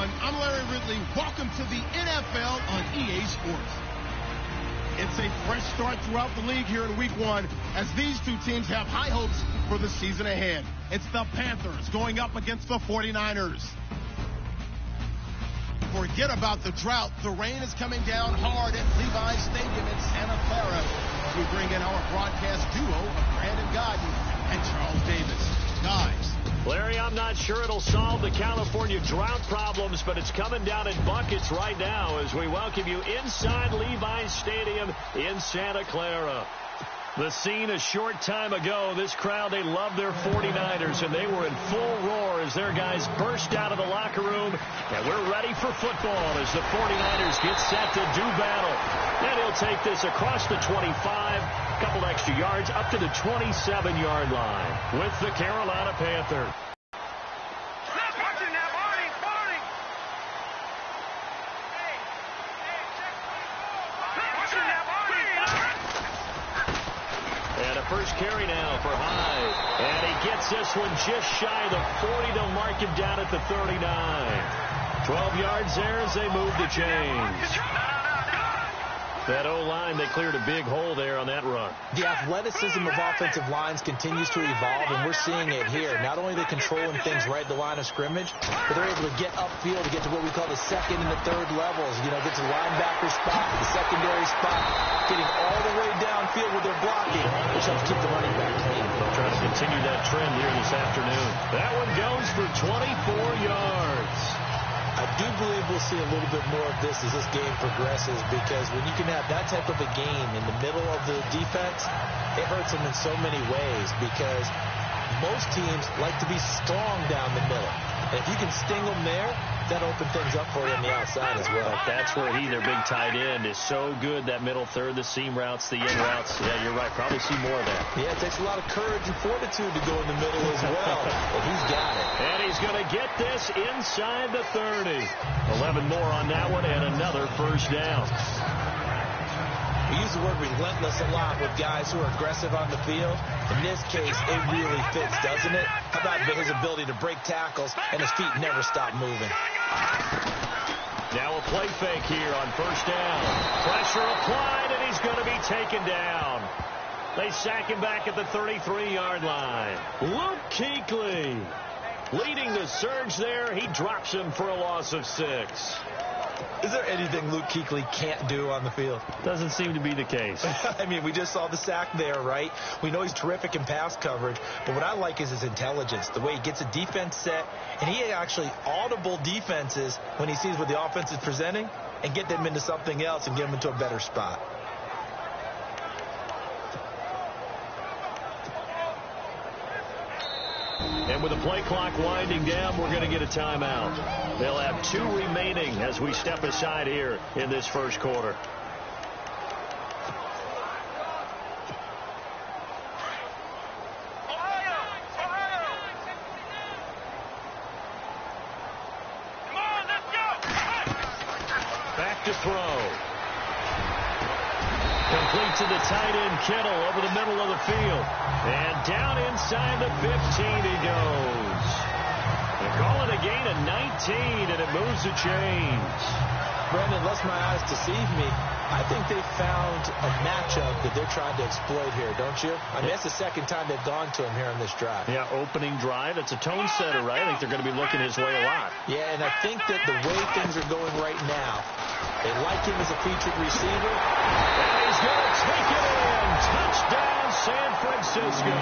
everyone. I'm Larry Ridley. Welcome to the NFL on EA Sports. It's a fresh start throughout the league here in Week 1 as these two teams have high hopes for the season ahead. It's the Panthers going up against the 49ers. Forget about the drought. The rain is coming down hard at Levi's Stadium in Santa Clara. We bring in our broadcast duo of Brandon Godden and Charles Davis. Guys. Larry, I'm not sure it'll solve the California drought problems, but it's coming down in buckets right now as we welcome you inside Levi's Stadium in Santa Clara. The scene a short time ago, this crowd, they love their 49ers, and they were in full roar as their guys burst out of the locker room. And we're ready for football as the 49ers get set to do battle. And he'll take this across the 25, a couple extra yards, up to the 27-yard line with the Carolina Panthers. First carry now for Hyde. And he gets this one just shy of the 40 to mark him down at the 39. 12 yards there as they move the chains. That O-line, they cleared a big hole there on that run. The athleticism of offensive lines continues to evolve, and we're seeing it here. Not only are they controlling things right at the line of scrimmage, but they're able to get upfield to get to what we call the second and the third levels. You know, get to the linebacker spot, the secondary spot, getting all the way downfield with their blocking, which helps keep the running back clean. They'll try to continue that trend here this afternoon. That one goes for 24 yards. I do believe we'll see a little bit more of this as this game progresses, because when you can have that type of a game in the middle of the defense, it hurts them in so many ways, because most teams like to be strong down the middle. And if you can sting them there, that opens things up for you on the outside as well. That's where their big tight end, is so good, that middle third, the seam routes, the in routes. Yeah, you're right. Probably see more of that. Yeah, it takes a lot of courage and fortitude to go in the middle as well. But he's got it. And he's going to get this inside the 30. 11 more on that one, and another first down. We use the word relentless a lot with guys who are aggressive on the field. In this case, it really fits, doesn't it? How about his ability to break tackles and his feet never stop moving? Now a play fake here on first down. Pressure applied, and he's going to be taken down. They sack him back at the 33-yard line. Luke Kuechly leading the surge there. He drops him for a loss of 6. Is there anything Luke Kuechly can't do on the field? Doesn't seem to be the case. I mean, we just saw the sack there, right? We know he's terrific in pass coverage, but what I like is his intelligence, the way he gets a defense set, and he actually audible defenses when he sees what the offense is presenting and get them into something else and get them into a better spot. And with the play clock winding down, we're going to get a timeout. They'll have 2 remaining as we step aside here in this first quarter. Back to throw. Complete to the tight end, Kittle, over the middle of the field. And down inside the 15 he goes. They call it a gain of 19, and it moves the chains. Brandon, lest my eyes deceive me, I think they found a matchup that they're trying to exploit here, don't you? I mean, that's the second time they've gone to him here on this drive. Yeah, opening drive. It's a tone setter, right? I think they're going to be looking his way a lot. Yeah, and I think that the way things are going right now, they like him as a featured receiver. And he's going to take it in. Touchdown, San Francisco.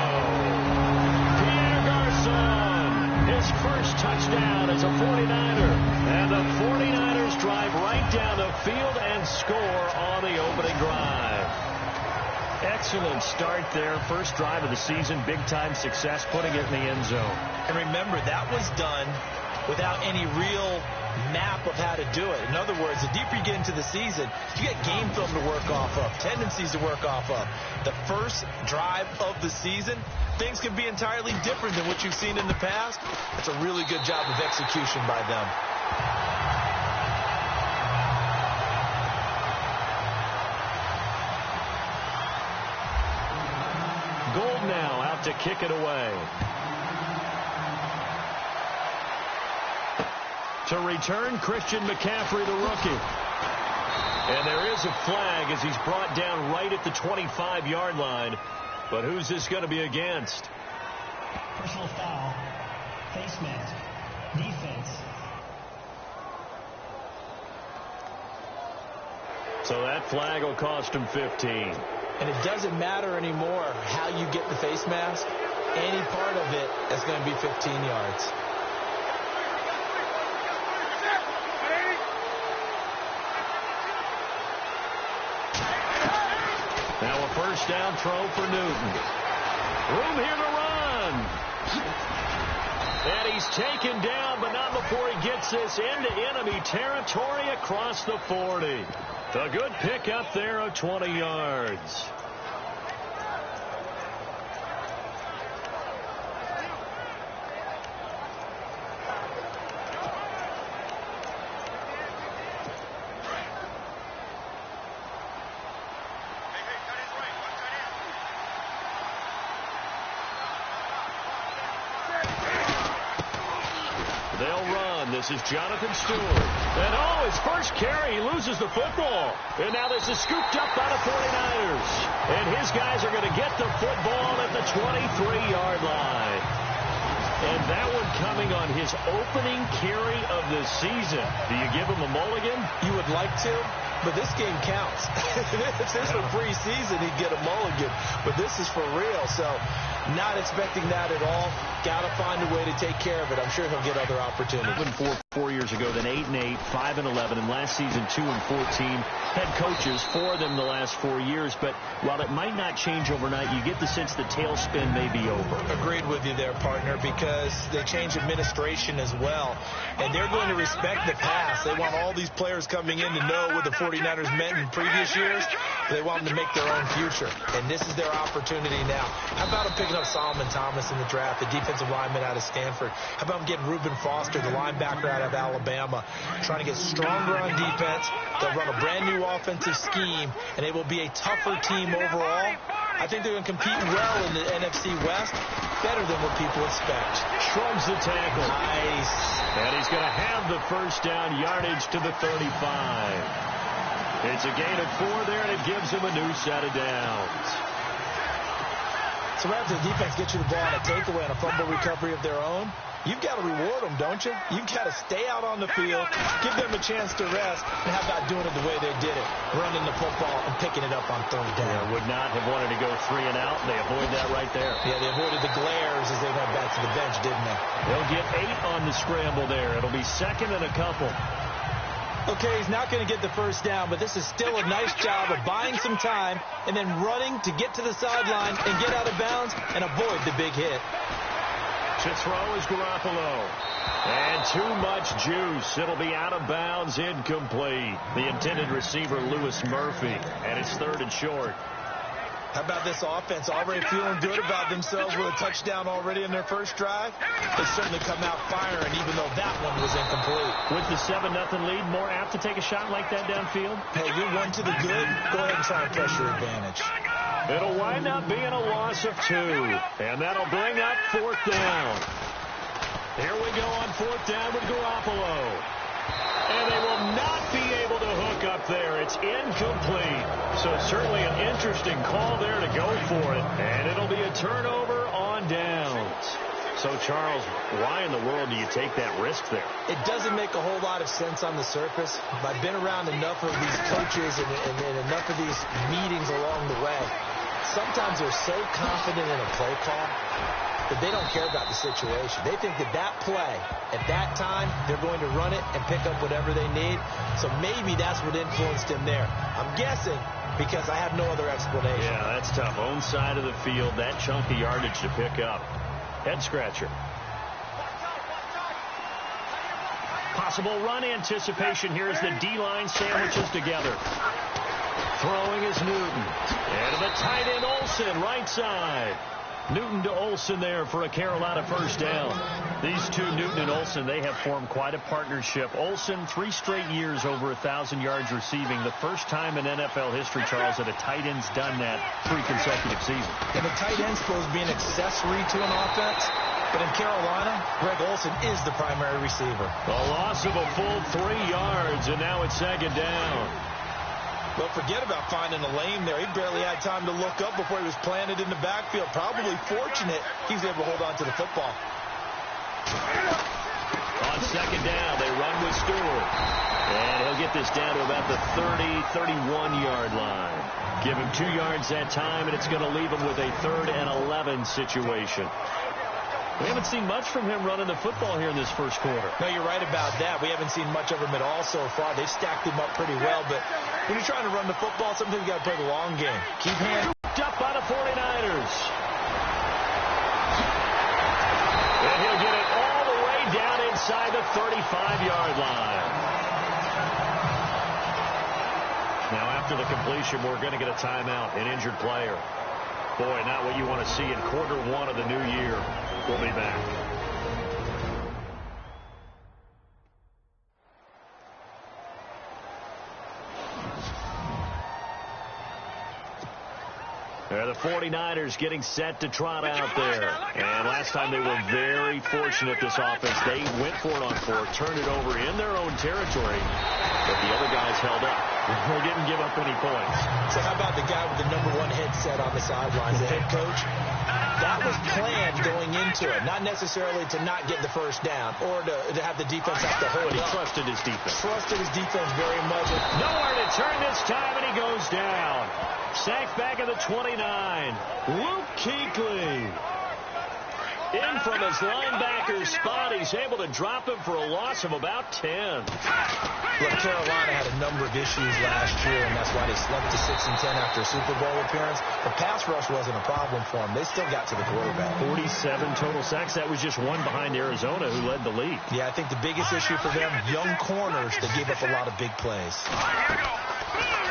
Pierre Garçon, his first touchdown as a 49er. And the 49ers drive right down the field and score on the opening drive. Excellent start there. First drive of the season. Big-time success, putting it in the end zone. And remember, that was done without any real map of how to do it. In other words, the deeper you get into the season, you get game film to work off of, tendencies to work off of. The first drive of the season, things can be entirely different than what you've seen in the past. It's a really good job of execution by them. Gold now out to kick it away. To return, Christian McCaffrey, the rookie. And there is a flag as he's brought down right at the 25-yard line. But who's this going to be against? Personal foul. Face mask. Defense. So that flag will cost him 15. And it doesn't matter anymore how you get the face mask. Any part of it is going to be 15 yards. Now a first down throw for Newton. Room here to run. And he's taken down, but not before he gets this into enemy territory across the 40. A good pickup there of 20 yards. They'll run. This is Jonathan Stewart. And his first carry, he loses the football. And now this is scooped up by the 49ers. And his guys are going to get the football at the 23-yard line. And that one coming on his opening carry of the season. Do you give him a mulligan? You would like to, but this game counts. If this were preseason, he'd get a mulligan. But this is for real, so not expecting that at all. Got to find a way to take care of it. I'm sure he'll get other opportunities. 4 years ago, then 8-8, 5-11, and last season 2-14. Head coaches for them the last 4 years, but while it might not change overnight, you get the sense the tailspin may be over. Agreed with you there, partner, because they change administration as well, and they're going to respect the pass. They want all these players coming in to know what the 49ers meant in previous years. They want them to make their own future, and this is their opportunity now. How about them picking up Solomon Thomas in the draft, the defensive lineman out of Stanford? How about them getting Reuben Foster, the linebacker out of Alabama, trying to get stronger on defense? They'll run a brand new offensive scheme, and they will be a tougher team overall. I think they're going to compete well in the NFC West, better than what people expect. Shrugs the tackle. Nice. And he's going to have the first down, yardage to the 35. It's a gain of 4 there, and it gives him a new set of downs. So after the defense gets you the ball on a takeaway and a fumble recovery of their own, you've got to reward them, don't you? You've got to stay out on the field, give them a chance to rest, and how about doing it the way they did it, running the football and picking it up on third down. Yeah, would not have wanted to go 3 and out. They avoid that right there. Yeah, they avoided the glares as they went back to the bench, didn't they? They'll get 8 on the scramble there. It'll be second and a couple. Okay, he's not going to get the first down, but this is still a nice job of buying some time and then running to get to the sideline and get out of bounds and avoid the big hit. To throw is Garoppolo. And too much juice. It'll be out of bounds, incomplete. The intended receiver, Lewis Murphy, and it's 3rd and short. How about this offense already feeling good about themselves with a touchdown already in their first drive? They certainly come out firing, even though that one was incomplete. With the 7-0 lead, more apt to take a shot like that downfield? Hey, you're 1 to the good. Go ahead and try and press your advantage. It'll wind up being a loss of 2, and that'll bring up 4th down. Here we go on 4th down with Garoppolo. And they will not be able to hook up there. It's incomplete. So certainly an interesting call there to go for it. And it'll be a turnover on downs. So, Charles, why in the world do you take that risk there? It doesn't make a whole lot of sense on the surface. I've been around enough of these coaches and enough of these meetings along the way. Sometimes they're so confident in a play call that they don't care about the situation. They think that play, at that time, they're going to run it and pick up whatever they need. So maybe that's what influenced him there. I'm guessing because I have no other explanation. Yeah, that's tough. Own side of the field, that chunk of yardage to pick up. Head scratcher. Possible run anticipation here as the D-line sandwiches together. Throwing is Newton. And the tight end Olsen, right side. Newton to Olsen there for a Carolina first down. These two, Newton and Olsen, they have formed quite a partnership. Olsen, 3 straight years over 1,000 yards receiving. The first time in NFL history, Charles, that a tight end's done that 3 consecutive seasons. And the tight end's supposed to be an accessory to an offense. But in Carolina, Greg Olsen is the primary receiver. A loss of a full 3 yards, and now it's second down. Well, forget about finding a lane there. He barely had time to look up before he was planted in the backfield. Probably fortunate he was able to hold on to the football. On second down, they run with Stewart. And he'll get this down to about the 31-yard line. Give him 2 yards that time, and it's going to leave him with a 3rd and 11 situation. We haven't seen much from him running the football here in this first quarter. No, you're right about that. We haven't seen much of him at all so far. They've stacked him up pretty well, but when you're trying to run the football, sometimes you got to play the long game. Keep hands up by the 49ers. And he'll get it all the way down inside the 35-yard line. Now, after the completion, we're going to get a timeout, an injured player. Boy, not what you want to see in quarter 1 of the new year. We'll be back. The 49ers getting set to trot out there. And last time they were very fortunate, this offense. They went for it on 4, turned it over in their own territory, but the other guys held up. They didn't give up any points. So how about the guy with the #1 headset on the sidelines, the head coach? That was planned going into it, not necessarily to not get the first down or to have the defense have to hold He up. trusted his defense. Trusted his defense very much. Nowhere to turn this time, and he goes down. Sacked back at the 29. Luke Kuechly. In from his linebacker spot, he's able to drop him for a loss of about 10. Look, Carolina had a number of issues last year, and that's why they slept to 6-10 after a Super Bowl appearance. The pass rush wasn't a problem for them. They still got to the quarterback. 47 total sacks. That was just one behind Arizona, who led the league. Yeah, I think the biggest issue for them, young corners that gave up a lot of big plays.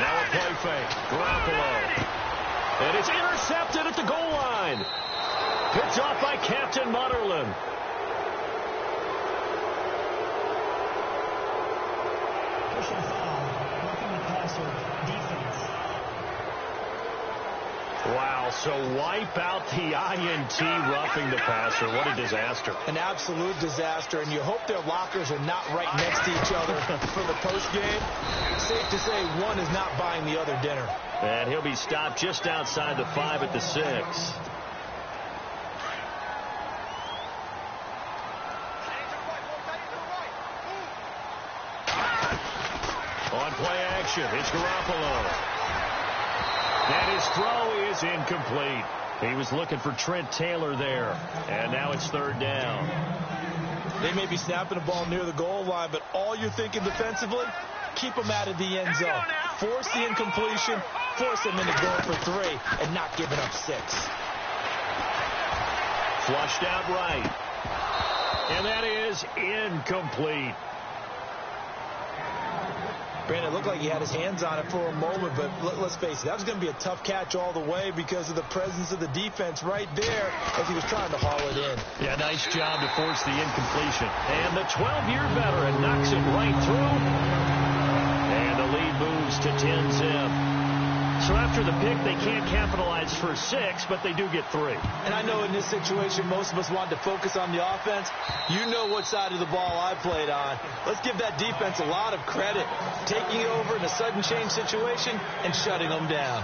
Now a play fake. Garoppolo. And it's intercepted at the goal line. Picked off by Captain Mutterland. Personal foul, roughing the passer, defense. Wow, so wipe out the INT, roughing the passer. What a disaster. An absolute disaster, and you hope their lockers are not right next to each other for the postgame. Safe to say one is not buying the other dinner. And he'll be stopped just outside the 5 at the 6. On play action, it's Garoppolo. And his throw is incomplete. He was looking for Trent Taylor there. And now it's 3rd down. They may be snapping the ball near the goal line, but all you're thinking defensively, keep them out of the end zone. Force the incompletion, force them into going for 3, and not giving up 6. Flushed out right. And that is incomplete. Brandon, it looked like he had his hands on it for a moment, but let's face it, that was going to be a tough catch all the way because of the presence of the defense right there as he was trying to haul it in. Yeah, nice job to force the incompletion. And the 12-year veteran knocks it right through. And the lead moves to 10-zip. So after the pick, they can't capitalize for 6, but they do get 3. And I know in this situation, most of us wanted to focus on the offense. You know what side of the ball I played on. Let's give that defense a lot of credit, taking over in a sudden change situation and shutting them down.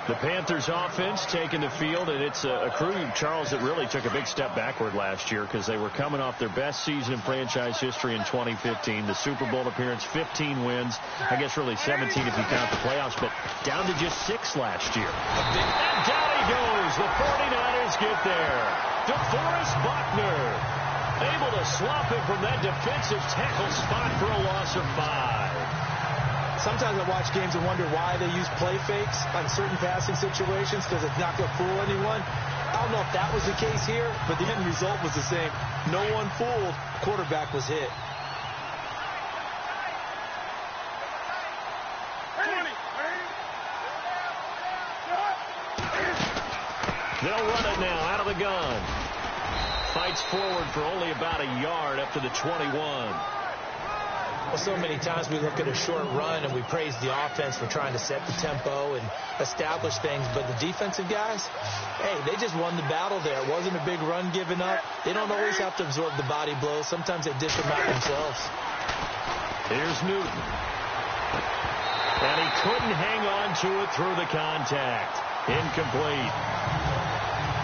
The Panthers offense taking the field, and it's a crew, Charles, that really took a big step backward last year because they were coming off their best season in franchise history in 2015. The Super Bowl appearance, 15 wins. I guess really 17 if you count the playoffs, but down to just 6 last year. And down he goes. The 49ers get there. DeForest Buckner able to swap him from that defensive tackle spot for a loss of 5. Sometimes I watch games and wonder why they use play fakes on certain passing situations because it's not going to fool anyone. I don't know if that was the case here, but the end result was the same. No one fooled. Quarterback was hit. They'll run it now out of the gun. Fights forward for only about a yard up to the 21. Well, so many times we look at a short run and we praise the offense for trying to set the tempo and establish things, but the defensive guys, hey, they just won the battle there. It wasn't a big run given up. They don't always have to absorb the body blows. Sometimes they dish them out themselves. Here's Newton. And he couldn't hang on to it through the contact. Incomplete.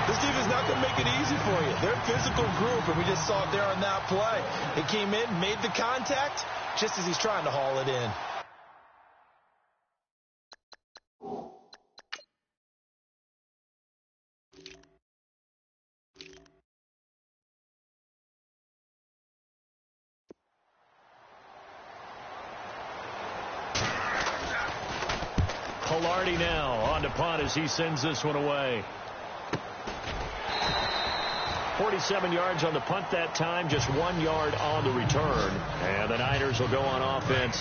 This defense is not going to make it easy for you. They're a physical group, and we just saw it there on that play. He came in, made the contact, just as he's trying to haul it in. Pilardi now on to punt as he sends this one away. 47 yards on the punt that time, just 1 yard on the return. And the Niners will go on offense,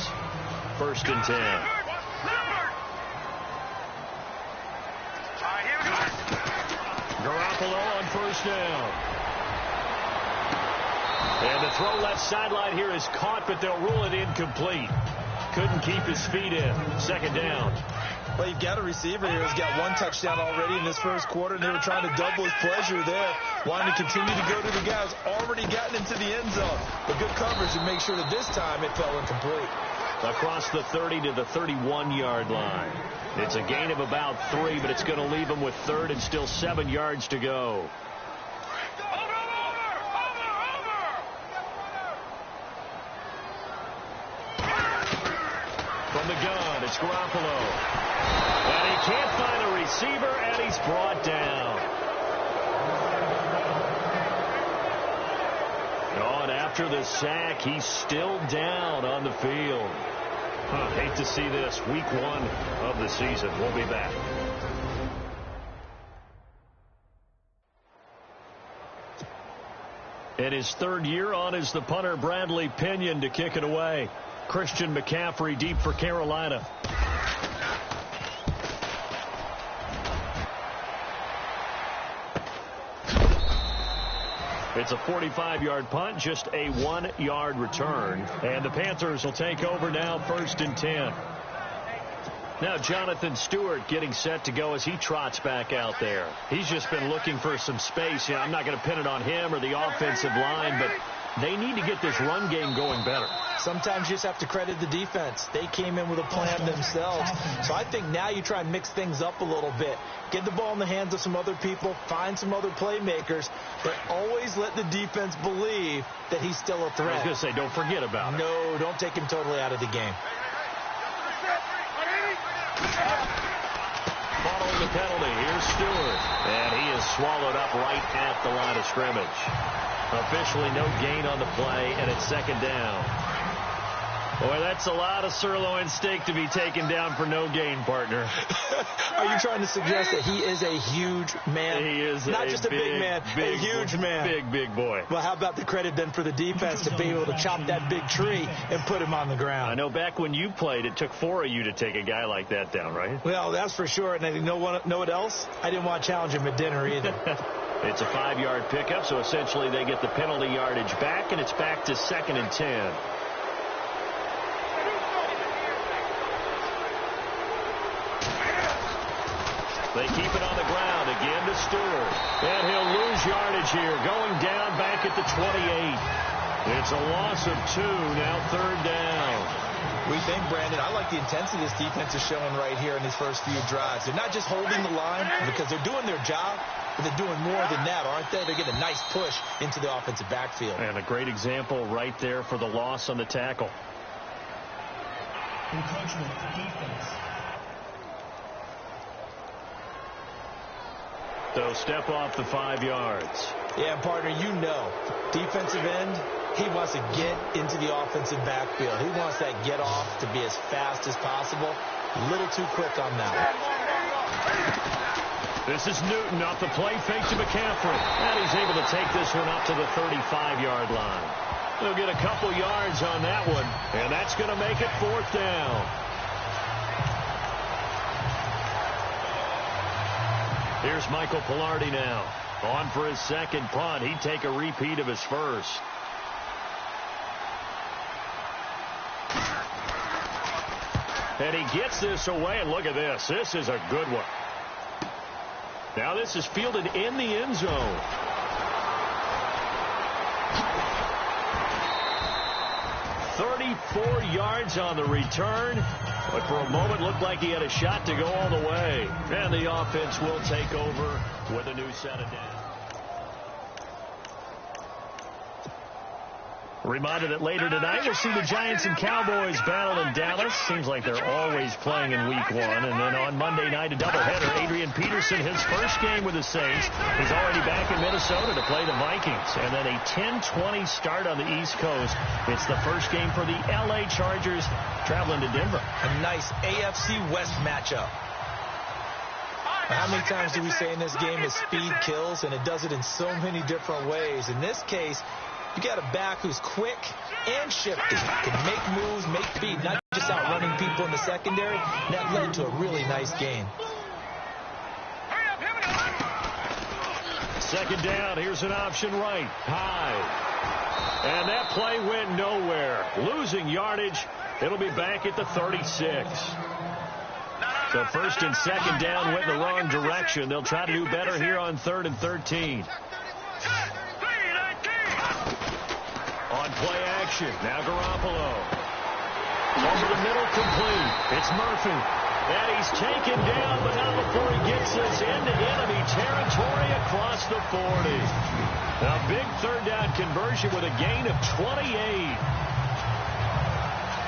1st and 10. Garoppolo on 1st down. And the throw left sideline here is caught, but they'll rule it incomplete. Couldn't keep his feet in. 2nd down. Well, you've got a receiver here who's got 1 touchdown already in this first quarter, and they were trying to double his pleasure there, wanting to continue to go to the guy who's already gotten into the end zone. But good coverage to make sure that this time it fell incomplete. Across the 30 to the 31-yard line. It's a gain of about 3, but it's going to leave him with 3rd and still 7 yards to go. From the gun, it's Garoppolo. And he can't find a receiver, and he's brought down. Oh, and after the sack, he's still down on the field. Hate to see this. Week 1 of the season. We'll be back. In his 3rd year on is the punter Bradley Pinion to kick it away. Christian McCaffrey deep for Carolina. It's a 45-yard punt, just a 1-yard return. And the Panthers will take over now, 1st and 10. Now Jonathan Stewart getting set to go as he trots back out there. He's just been looking for some space. I'm not going to pin it on him or the offensive line, but they need to get this run game going better. Sometimes you just have to credit the defense. They came in with a plan themselves. So I think now you try and mix things up a little bit. Get the ball in the hands of some other people. Find some other playmakers. But always let the defense believe that he's still a threat. I was going to say, don't forget about it. No, don't take him totally out of the game. Following the penalty, here's Stewart. And he is swallowed up right at the line of scrimmage. Officially no gain on the play, and it's 2nd down. Boy, that's a lot of sirloin steak to be taken down for no gain, partner. Are you trying to suggest that he is a huge man? He is not just a big man, a huge man. Big boy. Well, how about the credit then for the defense to be able to chop that big tree and put him on the ground? I know back when you played, it took 4 of you to take a guy like that down, right? Well, that's for sure. And you know what else? I didn't want to challenge him at dinner either. It's a 5-yard pickup, so essentially they get the penalty yardage back, and it's back to 2nd and 10. They keep it on the ground again to Stewart. And he'll lose yardage here, going down back at the 28. It's a loss of 2, now 3rd down. We think, Brandon, I like the intensity this defense is showing right here in these first few drives. They're not just holding the line because they're doing their job, but they're doing more than that, aren't they? They're getting a nice push into the offensive backfield. And a great example right there for the loss on the tackle. Encroachment, defense. So step off the 5 yards. Yeah, partner, you know, defensive end, he wants to get into the offensive backfield. He wants that get off to be as fast as possible. A little too quick on that. This is Newton off the play fake to McCaffrey. And he's able to take this one up to the 35-yard line. They'll get a couple yards on that one, and that's going to make it 4th down. Here's Michael Pilardi now. On for his 2nd punt. He'd take a repeat of his first. And he gets this away, and look at this. This is a good one. Now this is fielded in the end zone. "34 yards on the return, but for a moment looked like he had a shot to go all the way. And the offense will take over with a new set of downs. Reminder that later tonight we'll see the Giants and Cowboys battle in Dallas. Seems like they're always playing in Week 1. And then on Monday night, a doubleheader. Adrian Peterson, his first game with the Saints. He's already back in Minnesota to play the Vikings. And then a 10:20 start on the East Coast. It's the first game for the L.A. Chargers traveling to Denver. A nice AFC West matchup. How many times do we say in this game that speed kills, and it does it in so many different ways? In this case, you got a back who's quick and shifty, can make moves, make feet, not just outrunning people in the secondary. And that led to a really nice game. Second down, here's an option right, high. And that play went nowhere. Losing yardage, it'll be back at the 36. So first and second down went in the wrong direction. They'll try to do better here on 3rd and 13. On play action, now Garoppolo. Over the middle, complete. It's Murphy. And he's taken down, but not before he gets this into enemy territory across the 40. A big third down conversion with a gain of 28.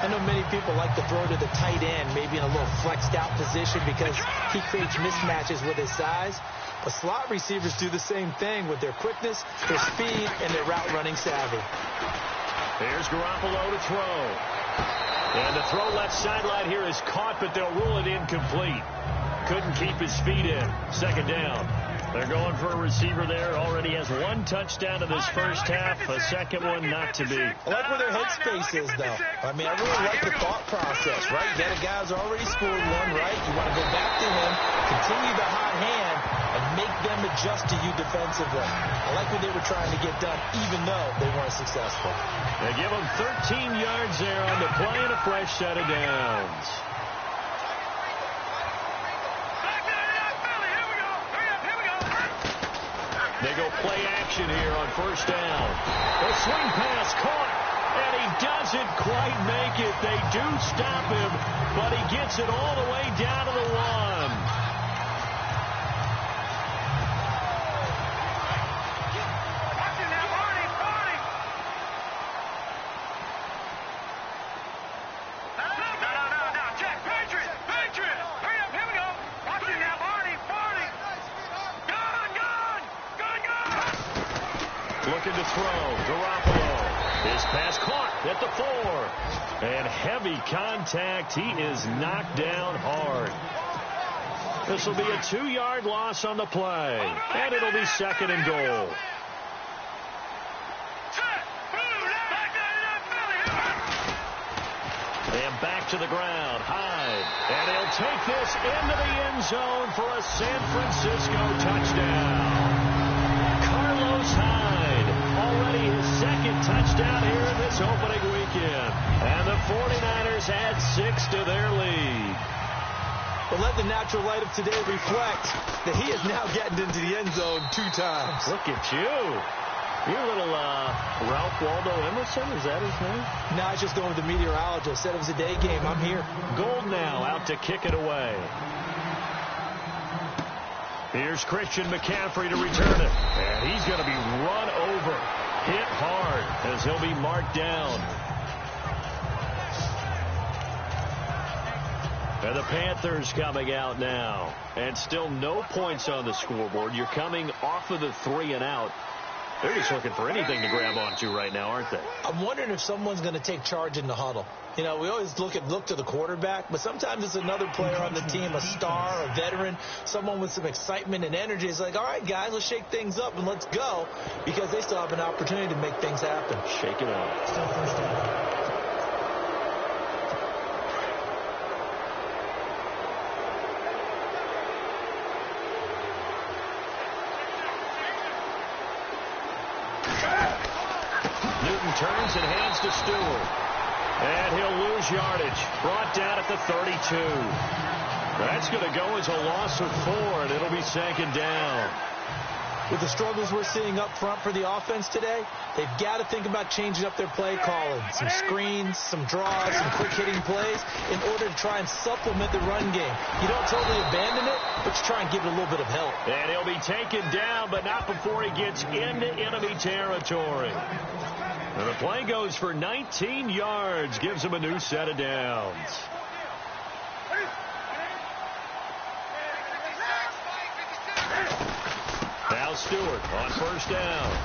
I know many people like to throw to the tight end, maybe in a little flexed out position because he creates mismatches with his size. But slot receivers do the same thing with their quickness, their speed, and their route running savvy. Here's Garoppolo to throw. And the throw left sideline here is caught, but they'll rule it incomplete. Couldn't keep his feet in. Second down. They're going for a receiver there. Already has one touchdown in this first half. A second one not to be. I like where their headspace is, though. I mean, I really like the thought process, right? You got a guy who's already scored one, right? You want to go back to him, continue the hot hand, and make them adjust to you defensively. I like what they were trying to get done, even though they weren't successful. They give them 13 yards there on the play and a fresh set of downs. They go play action here on first down. A swing pass caught, and he doesn't quite make it. They do stop him, but he gets it all the way down to the 1. Looking to throw. Garoppolo. His pass caught at the 4. And heavy contact. He is knocked down hard. This will be a 2-yard loss on the play. And it'll be second and goal. And back to the ground. Hyde. And he'll take this into the end zone for a San Francisco touchdown. Carlos Hyde, already his second touchdown here in this opening weekend. And the 49ers add 6 to their lead. But let the natural light of today reflect that he is now getting into the end zone 2 times. Look at you. You're a little Ralph Waldo Emerson, is that his name? No, I was just going with the meteorologist. Said it was a day game. I'm here. Gold now out to kick it away. Here's Christian McCaffrey to return it. And he's going to be run over, hit hard, as he'll be marked down. And the Panthers coming out now. And still no points on the scoreboard. You're coming off of the 3 and out. They're just looking for anything to grab onto right now, aren't they? I'm wondering if someone's going to take charge in the huddle. You know, we always look to the quarterback, but sometimes it's another player on the team, a star, a veteran, someone with some excitement and energy. It's like, all right, guys, let's shake things up and let's go, because they still have an opportunity to make things happen. Shake it up. Still first down. Turns and hands to Stewart. And he'll lose yardage. Brought down at the 32. That's going to go as a loss of 4, and it'll be second down. With the struggles we're seeing up front for the offense today, they've got to think about changing up their play calling. Some screens, some draws, some quick-hitting plays in order to try and supplement the run game. You don't totally abandon it, but you try and give it a little bit of help. And he'll be taken down, but not before he gets into enemy territory. And the play goes for 19 yards, gives him a new set of downs. Now Stewart on first down.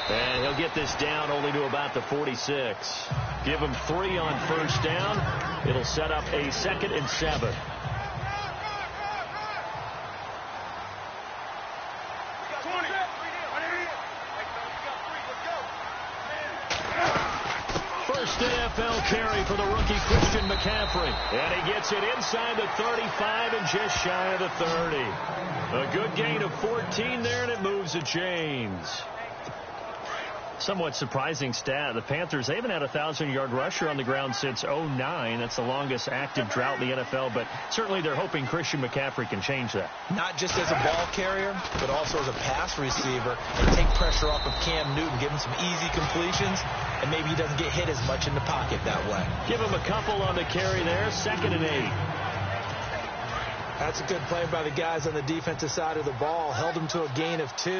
And he'll get this down only to about the 46. Give him 3 on first down. It'll set up a 2nd and 7. First NFL carry for the rookie Christian McCaffrey. And he gets it inside the 35 and just shy of the 30. A good gain of 14 there, and it moves the chains. Somewhat surprising stat. The Panthers, they haven't had a 1,000-yard rusher on the ground since 2009. That's the longest active drought in the NFL, but certainly they're hoping Christian McCaffrey can change that. Not just as a ball carrier, but also as a pass receiver, and take pressure off of Cam Newton, give him some easy completions, and maybe he doesn't get hit as much in the pocket that way. Give him a couple on the carry there, 2nd and 8. That's a good play by the guys on the defensive side of the ball. Held him to a gain of 2.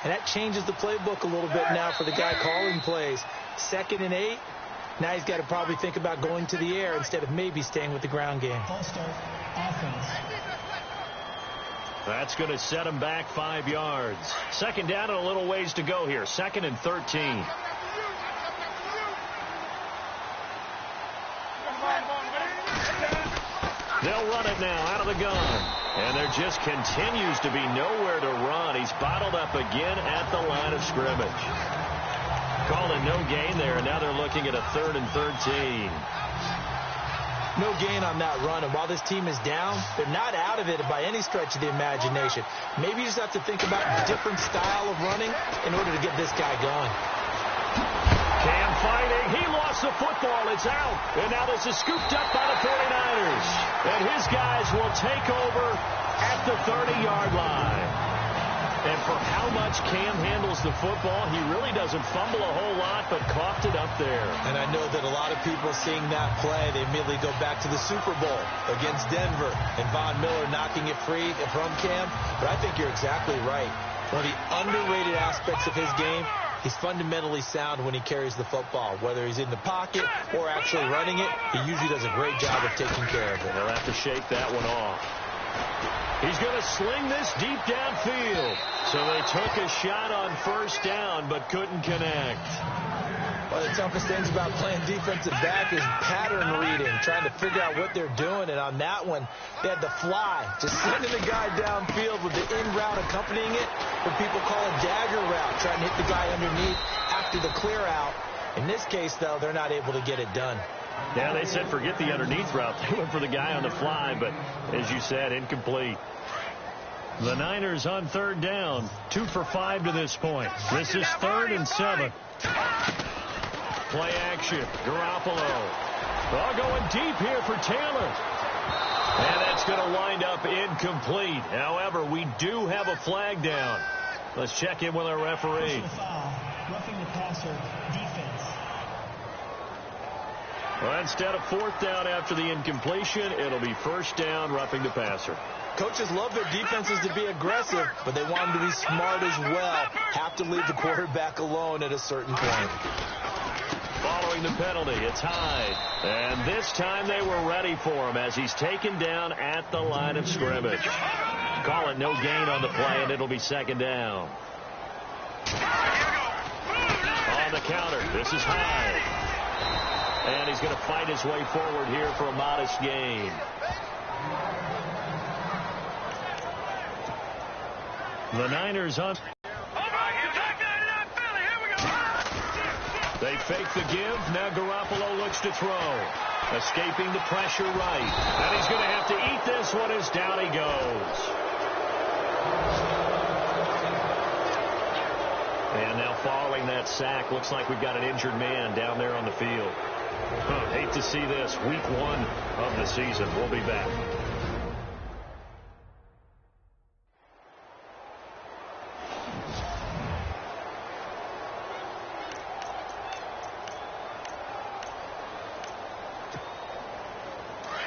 And that changes the playbook a little bit now for the guy calling plays. 2nd and 8. Now he's got to probably think about going to the air instead of maybe staying with the ground game. Ball start, offense. That's going to set him back 5 yards. 2nd down and a little ways to go here. 2nd and 13. They'll run it now out of the gun. And there just continues to be nowhere to run. He's bottled up again at the line of scrimmage. Calling no gain there, and now they're looking at a 3rd and 13. No gain on that run, and while this team is down, they're not out of it by any stretch of the imagination. Maybe you just have to think about a different style of running in order to get this guy going. Cam fighting. He lost the football. It's out. And now this is scooped up by the 49ers. And his guys will take over at the 30-yard line. And for how much Cam handles the football, he really doesn't fumble a whole lot, but coughed it up there. And I know that a lot of people seeing that play, they immediately go back to the Super Bowl against Denver and Von Miller knocking it free from Cam. But I think you're exactly right. One of the underrated aspects of his game, he's fundamentally sound when he carries the football. Whether he's in the pocket or actually running it, he usually does a great job of taking care of it. They'll have to shake that one off. He's going to sling this deep downfield. So they took a shot on first down, but couldn't connect. One of the toughest things about playing defensive back is pattern reading, trying to figure out what they're doing. And on that one, they had the fly, just sending the guy downfield with the in route accompanying it, what people call a dagger route, trying to hit the guy underneath after the clear out. In this case, though, they're not able to get it done. Yeah, they said forget the underneath route. They went for the guy on the fly, but as you said, incomplete. The Niners on 3rd down, 2 for 5 to this point. This is 3rd and 7. Play action, Garoppolo. All going deep here for Taylor. And that's going to wind up incomplete. However, we do have a flag down. Let's check in with our referee. Roughing the passer, defense. Well, instead of 4th down after the incompletion, it'll be 1st down, roughing the passer. Coaches love their defenses to be aggressive, but they want them to be smart as well. Have to leave the quarterback alone at a certain point. Following the penalty, it's Hyde. And this time they were ready for him as he's taken down at the line of scrimmage. Call it no gain on the play, and it'll be 2nd down. On the counter, this is Hyde. And he's going to fight his way forward here for a modest gain. The Niners on. They fake the give. Now Garoppolo looks to throw. Escaping the pressure right. And he's going to have to eat this one as down he goes. And now following that sack, looks like we've got an injured man down there on the field. They hate to see this. Week 1 of the season. We'll be back.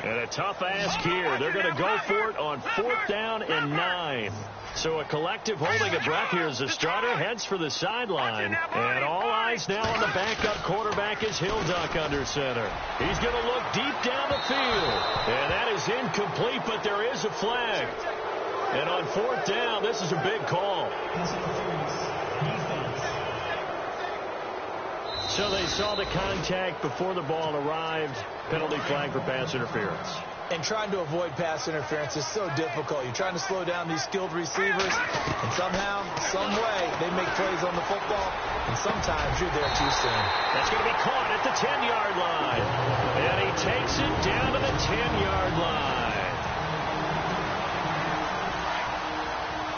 And a tough ask here. They're going to go for it on 4th down and 9. So a collective holding a breath here as the starter heads for the sideline. And all eyes now on the backup quarterback as he'll duck under center. He's going to look deep down the field. And that is incomplete, but there is a flag. And on 4th down, this is a big call. So they saw the contact before the ball arrived. Penalty flag for pass interference. And trying to avoid pass interference is so difficult. You're trying to slow down these skilled receivers, and somehow, some way, they make plays on the football, and sometimes you're there too soon. That's going to be caught at the 10-yard line. And he takes it down to the 10-yard line.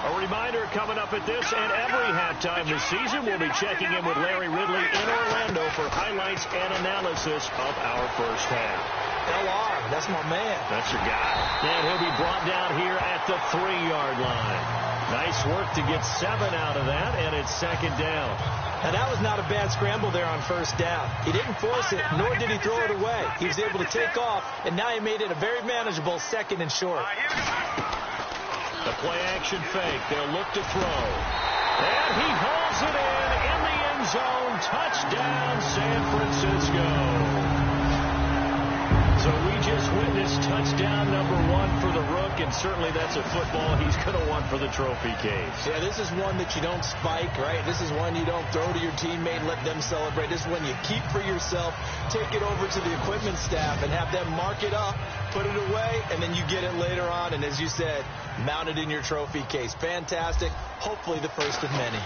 A reminder coming up at this and every halftime this season, we'll be checking in with Larry Ridley in Orlando for highlights and analysis of our first half. LR, that's my man. That's your guy. And he'll be brought down here at the 3-yard line. Nice work to get 7 out of that, and it's 2nd down. Now, that was not a bad scramble there on 1st down. He didn't force it, nor did he throw it away. He was able to take off, and now he made it a very manageable 2nd and short. The play-action fake. They'll look to throw. And he hauls it in the end zone. Touchdown, San Francisco. So we just witnessed touchdown number 1 for the Rook, and certainly that's a football he's going to want for the trophy case. Yeah, this is one that you don't spike, right? This is one you don't throw to your teammate and let them celebrate. This is one you keep for yourself, take it over to the equipment staff, and have them mark it up, put it away, and then you get it later on, and as you said, mount it in your trophy case. Fantastic. Hopefully the first of many.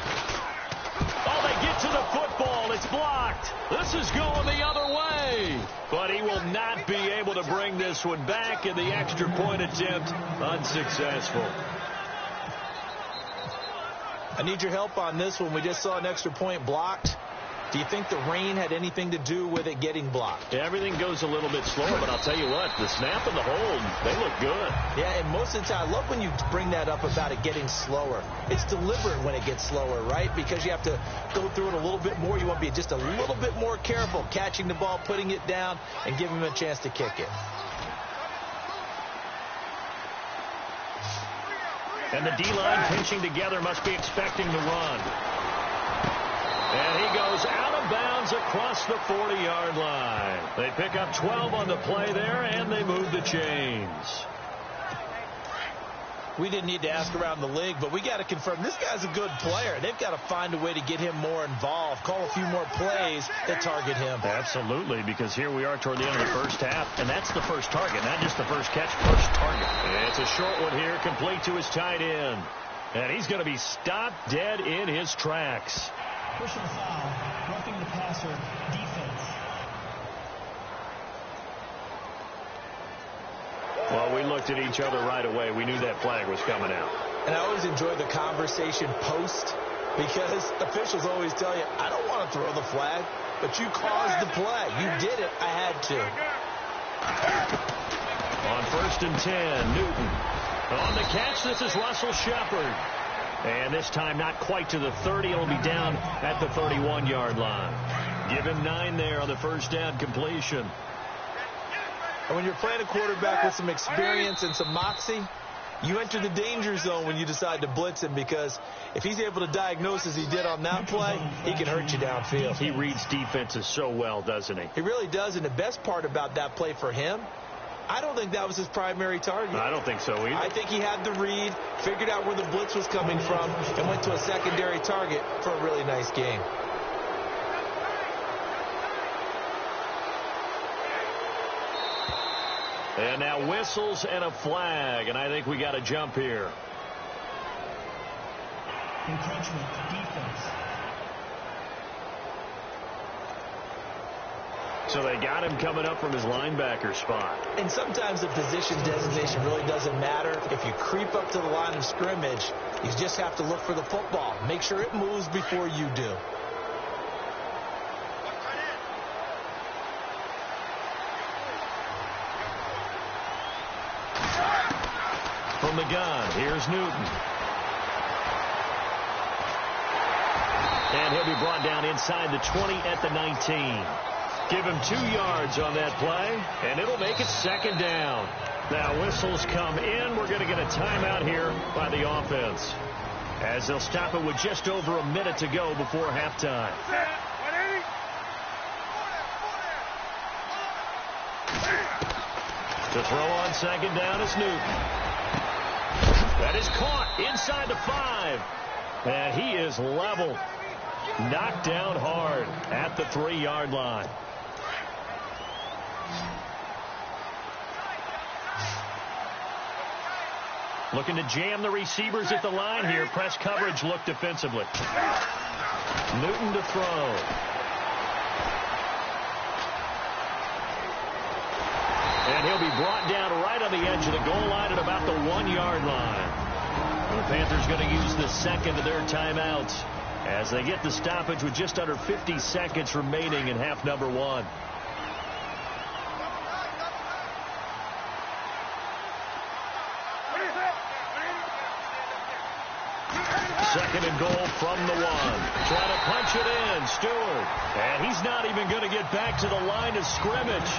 Oh, they get to the football. It's blocked. This is going the other way. But he will not be able to bring this one back, and the extra point attempt unsuccessful. I need your help on this one. We just saw an extra point blocked. Do you think the rain had anything to do with it getting blocked? Yeah, everything goes a little bit slower, but I'll tell you what, the snap and the hold, they look good. Yeah, and most of the time, I love when you bring that up about it getting slower. It's deliberate when it gets slower, right? Because you have to go through it a little bit more. You want to be just a little bit more careful catching the ball, putting it down, and giving him a chance to kick it. And the D-line pinching together must be expecting the run. And he goes out of bounds across the 40-yard line. They pick up 12 on the play there, and they move the chains. We didn't need to ask around the league, but we got to confirm this guy's a good player. They've got to find a way to get him more involved, call a few more plays that target him. Absolutely, because here we are toward the end of the first half, and that's the first target, not just the first catch, first target. And it's a short one here, complete to his tight end. And he's going to be stopped dead in his tracks. Personal foul, roughing the passer, defense. Well, we looked at each other right away. We knew that flag was coming out. And I always enjoy the conversation post because officials always tell you, I don't want to throw the flag, but you caused the play. You did it. I had to. On 1st and 10, Newton. On the catch, this is Russell Shepard. And this time not quite to the 30. It'll be down at the 31-yard line. Give him 9 there on the first down completion. And when you're playing a quarterback with some experience and some moxie, you enter the danger zone when you decide to blitz him, because if he's able to diagnose as he did on that play, he can hurt you downfield. He reads defenses so well, doesn't he? He really does, and the best part about that play for him, I don't think that was his primary target. I don't think so either. I think he had the read, figured out where the blitz was coming from, and went to a secondary target for a really nice game. And now whistles and a flag, and I think we got to jump here. Encroachment, defense. So they got him coming up from his linebacker spot. And sometimes the position designation really doesn't matter. If you creep up to the line of scrimmage, you just have to look for the football. Make sure it moves before you do. From the gun, here's Newton. And he'll be brought down inside the 20 at the 19. Give him 2 yards on that play, and it'll make it second down. Now whistles come in. We're going to get a timeout here by the offense, as they'll stop it with just over a minute to go before halftime. To throw on second down is Newton. That is caught inside the 5. And he is leveled. Knocked down hard at the 3-yard line. Looking to jam the receivers at the line here. Press coverage look defensively. Newton to throw. And he'll be brought down right on the edge of the goal line at about the 1-yard line. The Panthers going to use the second of their timeouts as they get the stoppage with just under 50 seconds remaining in half number 1. Second and goal from the 1. Trying to punch it in, Stewart. And he's not even going to get back to the line of scrimmage.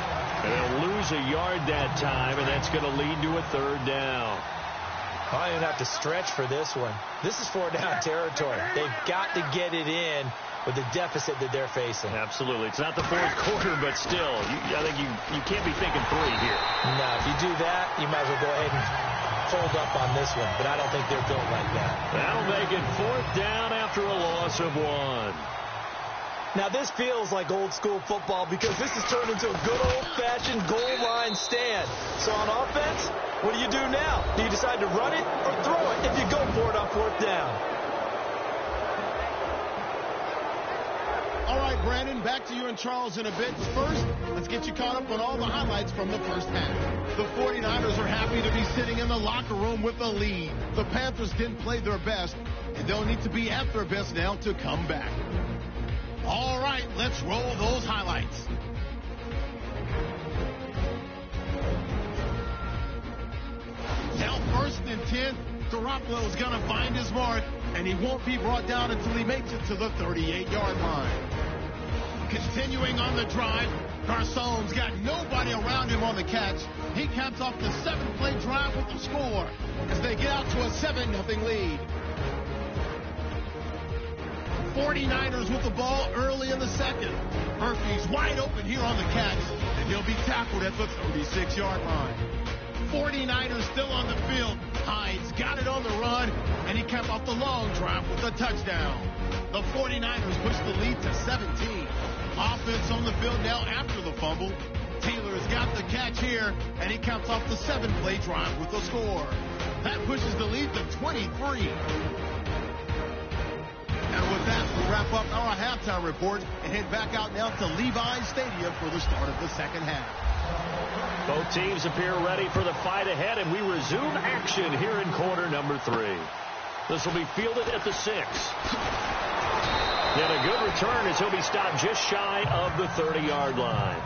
And they'll lose a yard that time, and that's going to lead to a 3rd down. I don't even have to stretch for this one. This is 4-down territory. They've got to get it in with the deficit that they're facing. Absolutely. It's not the 4th quarter, but still, I think you can't be thinking 3 here. No, if you do that, you might as well go ahead and fold up on this one, but I don't think they're built like that. That'll make it 4th down after a loss of 1. Now, this feels like old-school football because this has turned into a good old-fashioned goal line stand. So on offense, what do you do now? Do you decide to run it or throw it if you go for it on 4th down? All right, Brandon, back to you and Charles in a bit. First, let's get you caught up on all the highlights from the first half. The 49ers are happy to be sitting in the locker room with a lead. The Panthers didn't play their best, and they'll need to be at their best now to come back. All right, let's roll those highlights. Now 1st and 10, Garoppolo's going to find his mark, and he won't be brought down until he makes it to the 38-yard line. Continuing on the drive, Garçon's got nobody around him on the catch. He caps off the 7-play drive with the score as they get out to a 7-0 lead. 49ers with the ball early in the second. Murphy's wide open here on the catch, and he'll be tackled at the 36-yard line. 49ers still on the field. Hyde's got it on the run, and he capped off the long drive with a touchdown. The 49ers push the lead to 17. Offense on the field now after the fumble. Taylor's got the catch here, and he caps off the 7-play drive with a score. That pushes the lead to 23. And with that, we'll wrap up our halftime report and head back out now to Levi's Stadium for the start of the second half. Both teams appear ready for the fight ahead, and we resume action here in quarter number 3. This will be fielded at the 6. And a good return as he'll be stopped just shy of the 30-yard line.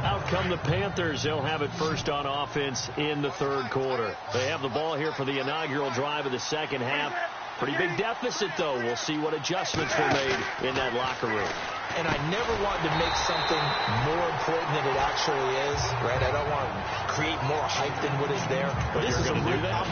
Out come the Panthers. They'll have it first on offense in the 3rd quarter. They have the ball here for the inaugural drive of the second half. Pretty big deficit, though. We'll see what adjustments were made in that locker room. And I never wanted to make something more important than it actually is, right? I don't want to create more hype than what is there. But this is I'm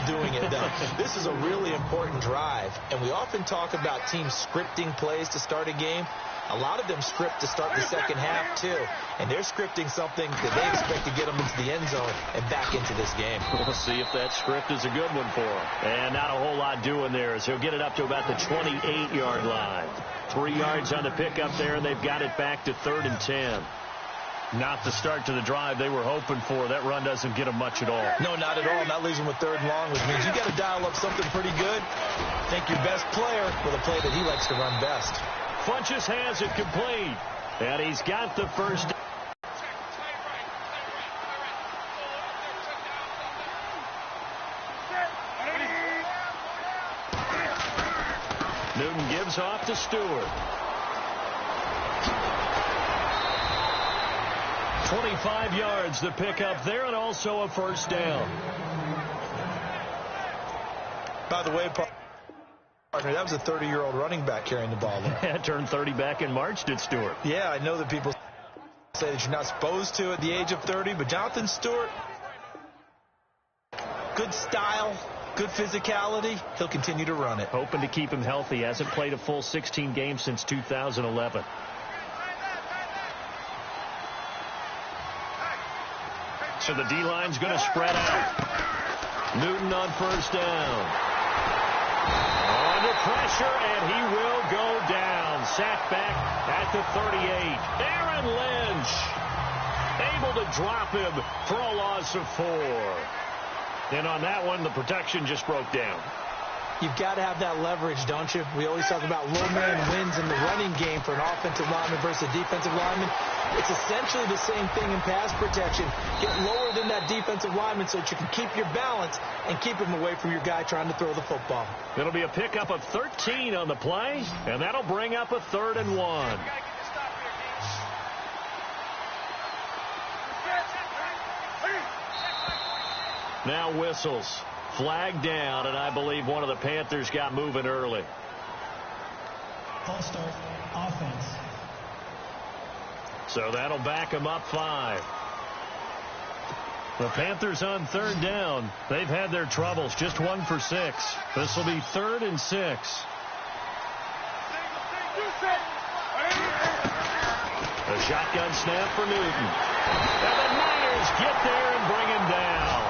doing it, though. This is a really important drive. And we often talk about teams scripting plays to start a game. A lot of them script to start the second half, too. And they're scripting something that they expect to get them into the end zone and back into this game. We'll see if that script is a good one for him. And not a whole lot doing there as he'll get it up to about the 28-yard line. 3 yards on the pickup there, and they've got it back to 3rd and 10. Not the start to the drive they were hoping for. That run doesn't get them much at all. No, not at all. Not losing with 3rd and long, which means you got to dial up something pretty good. Think your best player with a play that he likes to run best. Funches has it complete, and he's got the first. Newton gives off to Stewart. 25 yards to pick up there, and also a first down. By the way, partner, that was a 30-year-old running back carrying the ball there. Yeah, turned 30 back in March, did Stewart. Yeah, I know that people say that you're not supposed to at the age of 30, but Jonathan Stewart, good style, good physicality. He'll continue to run it. Hoping to keep him healthy. Hasn't played a full 16 games since 2011. So the D-line's going to spread out. Newton on first down. Under pressure, and he will go down. Sacked back at the 38. Aaron Lynch able to drop him for a loss of 4. And on that one, the protection just broke down. You've got to have that leverage, don't you? We always talk about low man wins in the running game for an offensive lineman versus a defensive lineman. It's essentially the same thing in pass protection. Get lower than that defensive lineman so that you can keep your balance and keep him away from your guy trying to throw the football. It'll be a pickup of 13 on the play, and that'll bring up a 3rd and 1. Now whistles. Flag down, and I believe one of the Panthers got moving early. False start, offense. So that'll back them up 5. The Panthers on 3rd down. They've had their troubles. Just 1 for 6. This will be 3rd and 6. A shotgun snap for Newton. And the Niners get there and bring him down.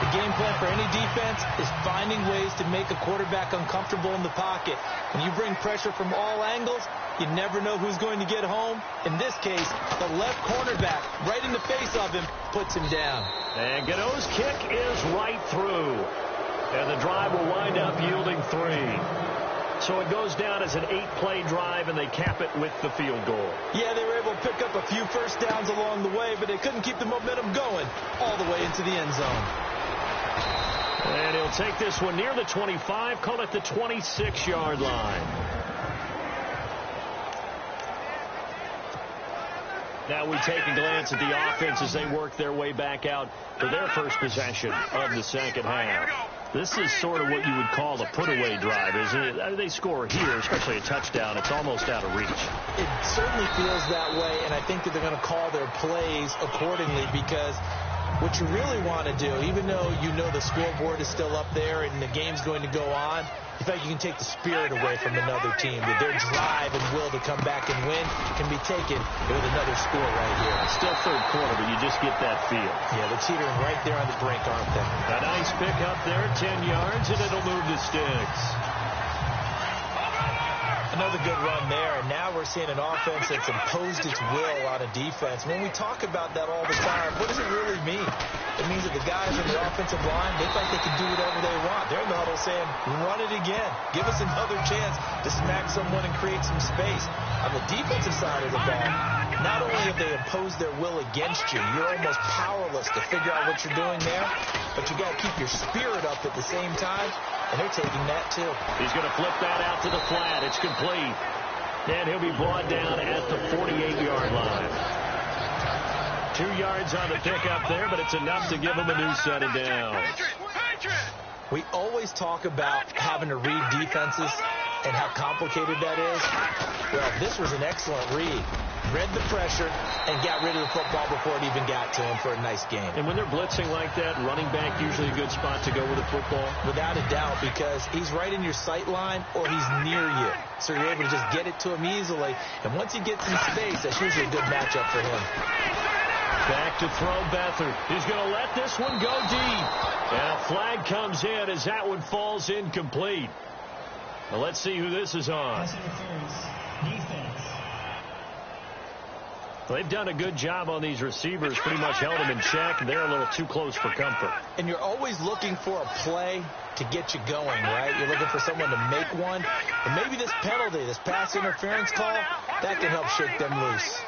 The game plan for any defense is finding ways to make a quarterback uncomfortable in the pocket. When you bring pressure from all angles, you never know who's going to get home. In this case, the left cornerback, right in the face of him, puts him down. And Godot's kick is right through. And the drive will wind up yielding 3. So it goes down as an 8-play drive, and they cap it with the field goal. Yeah, they were able to pick up a few first downs along the way, but they couldn't keep the momentum going all the way into the end zone. And he'll take this one near the 25, call it the 26-yard line. Now we take a glance at the offense as they work their way back out for their first possession of the second half. This is sort of what you would call a put-away drive, isn't it? They score here, especially a touchdown. It's almost out of reach. It certainly feels that way, and I think that they're going to call their plays accordingly because what you really want to do, even though you know the scoreboard is still up there and the game's going to go on, in fact, you can take the spirit away from another team. That their drive and will to come back and win can be taken with another score right here. Still third quarter, but you just get that feel. Yeah, they're teetering right there on the brink, aren't they? A nice pick up there, 10 yards, and it'll move the sticks. Another good run there, and now we're seeing an offense that's imposed its will on a defense. When we talk about that all the time, what does it really mean? It means that the guys on the offensive line, they think they can do whatever they want. They're in the huddle saying, run it again. Give us another chance to smack someone and create some space. On the defensive side of the ball, not only have they imposed their will against you, you're almost powerless to figure out what you're doing there, but you got to keep your spirit up at the same time, and they're taking that too. He's going to flip that out to the flat. It's complete. And he'll be brought down at the 48-yard line. 2 yards on the pickup there, but it's enough to give him a new set of downs. We always talk about having to read defenses and how complicated that is. Well, this was an excellent read. Read the pressure and got rid of the football before it even got to him for a nice game. And when they're blitzing like that, running back usually a good spot to go with the football? Without a doubt, because he's right in your sight line or he's near you. So you're able to just get it to him easily. And once he gets in space, that's usually a good matchup for him. Back to throw Beathard. He's going to let this one go deep. And a flag comes in as that one falls incomplete. Well, let's see who this is on. Defense. They've done a good job on these receivers, pretty much held them in check. They're a little too close for comfort. And you're always looking for a play to get you going, right? You're looking for someone to make one. And maybe this penalty, this pass interference call, that can help shake them loose.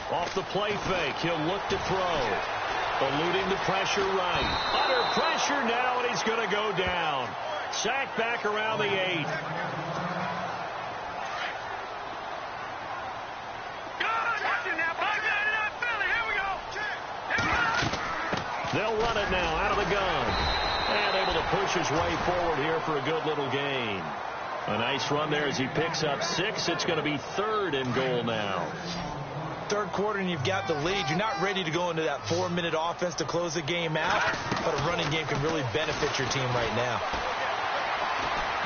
Off the play fake, he'll look to throw. Eluding the pressure right. Under pressure now, and he's going to go down. Sacked back around the 8. run it now out of the gun. And able to push his way forward here for a good little gain. A nice run there as he picks up 6. It's going to be 3rd and goal now. Third quarter and you've got the lead. You're not ready to go into that 4-minute offense to close the game out, but a running game can really benefit your team right now.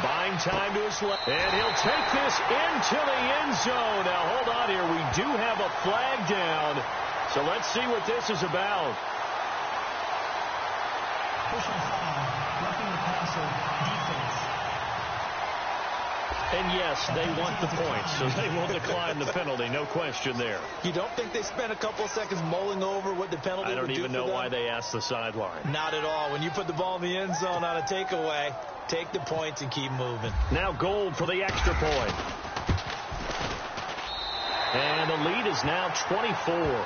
Buying time to his left, and he'll take this into the end zone. Now hold on here, we do have a flag down, so let's see what this is about. Personal foul, roughing the passer, defense. And yes, they want the points, so they will decline the penalty, no question there. You don't think they spent a couple of seconds mulling over what the penalty would do? I don't even know why they asked the sideline. Not at all. When you put the ball in the end zone on a takeaway, take the points and keep moving. Now Gold for the extra point. And the lead is now 24.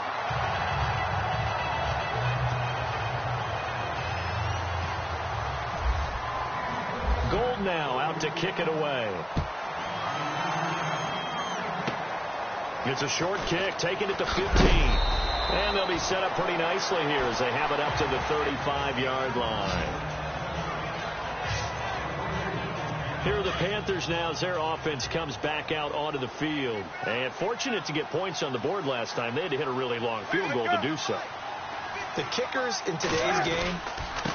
Gold now out to kick it away. It's a short kick, taking it to 15. And they'll be set up pretty nicely here as they have it up to the 35-yard line. Here are the Panthers now as their offense comes back out onto the field. And fortunate to get points on the board last time. They had to hit a really long field goal to do so. The kickers in today's game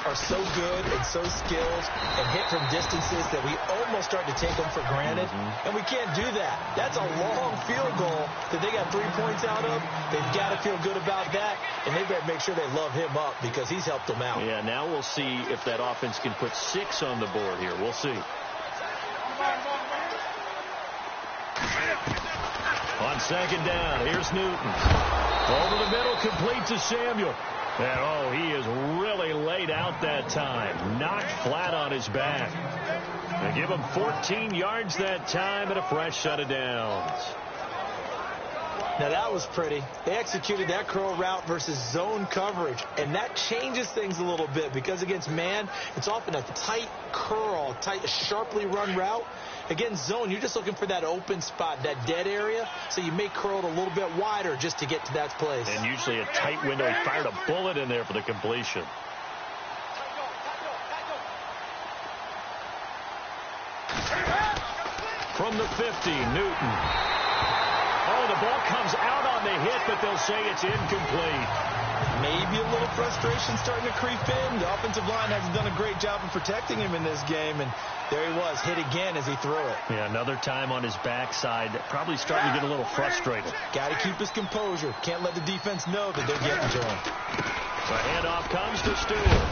are so good and so skilled and hit from distances that we almost start to take them for granted. And we can't do that. That's a long field goal that they got 3 points out of. They've got to feel good about that, and they better make sure they love him up because he's helped them out. Yeah, now we'll see if that offense can put 6 on the board here. We'll see. On second down, here's Newton. Over the middle, complete to Samuel. And, oh, he is really laid out that time. Knocked flat on his back. They give him 14 yards that time and a fresh set of downs. Now, that was pretty. They executed that curl route versus zone coverage, and that changes things a little bit because against man, it's often a tight curl, tight, sharply run route. Against zone, you're just looking for that open spot, that dead area, so you may curl it a little bit wider just to get to that place. And usually a tight window. He fired a bullet in there for the completion. From the 50, Newton. Oh, the ball comes out on the hit, but they'll say it's incomplete. Maybe a little frustration starting to creep in. The offensive line hasn't done a great job of protecting him in this game, and there he was, hit again as he threw it. Yeah, another time on his backside, probably starting to get a little frustrated. Got to keep his composure. Can't let the defense know that they're getting to him. The handoff comes to Stewart,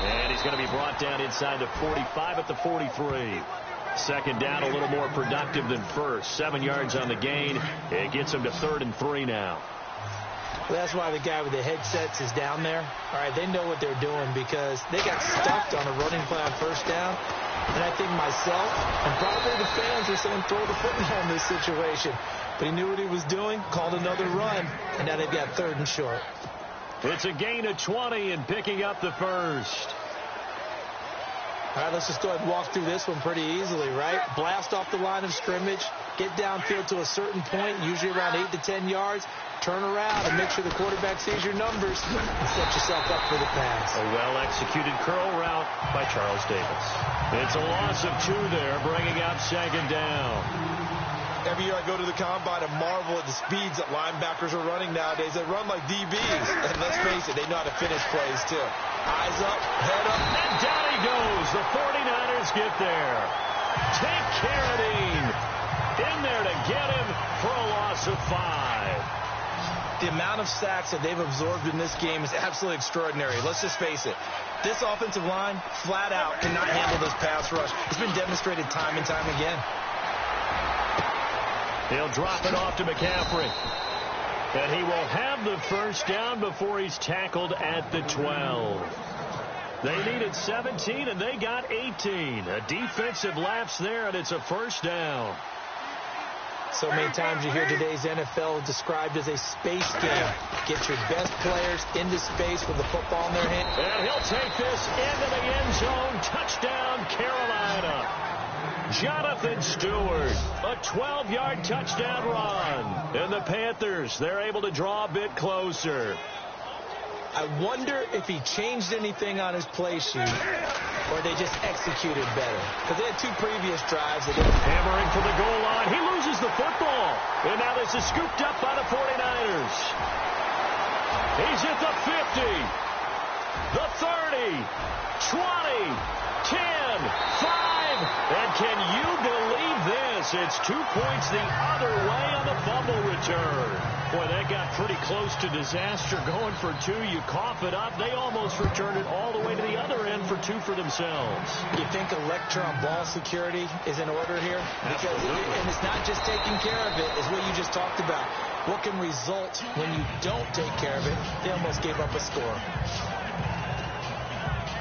and he's going to be brought down inside the 45 at the 43. Second down, a little more productive than first. 7 yards on the gain. It gets him to 3rd and 3 now. Well, that's why the guy with the headsets is down there. All right, they know what they're doing because they got stuffed on a running play on first down. And I think myself and probably the fans are saying throw the football in this situation. But he knew what he was doing, called another run, and now they've got 3rd and short. It's a gain of 20 and picking up the first. All right, let's just go ahead and walk through this one pretty easily, right? Blast off the line of scrimmage, get downfield to a certain point, usually around 8 to 10 yards, turn around and make sure the quarterback sees your numbers and set yourself up for the pass. A well-executed curl route by Charles Davis. It's a loss of 2 there, bringing up second down. Every year I go to the combine and marvel at the speeds that linebackers are running nowadays. They run like DBs. And let's face it, they know how to finish plays too. Eyes up, head up. And down he goes. The 49ers get there. Take Carradine in there to get him for a loss of 5. The amount of sacks that they've absorbed in this game is absolutely extraordinary. Let's just face it. This offensive line, flat out, cannot handle this pass rush. It's been demonstrated time and time again. He'll drop it off to McCaffrey. And he will have the first down before he's tackled at the 12. They needed 17, and they got 18. A defensive lapse there, and it's a first down. So many times you hear today's NFL described as a space game. Get your best players into space with the football in their hand. And he'll take this into the end zone. Touchdown, Carolina. Jonathan Stewart, a 12-yard touchdown run. And the Panthers, they're able to draw a bit closer. I wonder if he changed anything on his play sheet or they just executed better. Because they had 2 previous drives. Hammering for the goal line. He loses the football. And now this is scooped up by the 49ers. He's at the 50, the 30, 20, 10, 5. And can you believe this? It's 2 points the other way on the fumble return. Boy, that got pretty close to disaster. Going for 2, you cough it up. They almost returned it all the way to the other end for 2 for themselves. You think electron ball security is in order here? And it's not just taking care of it, it's what you just talked about. What can result when you don't take care of it? They almost gave up a score.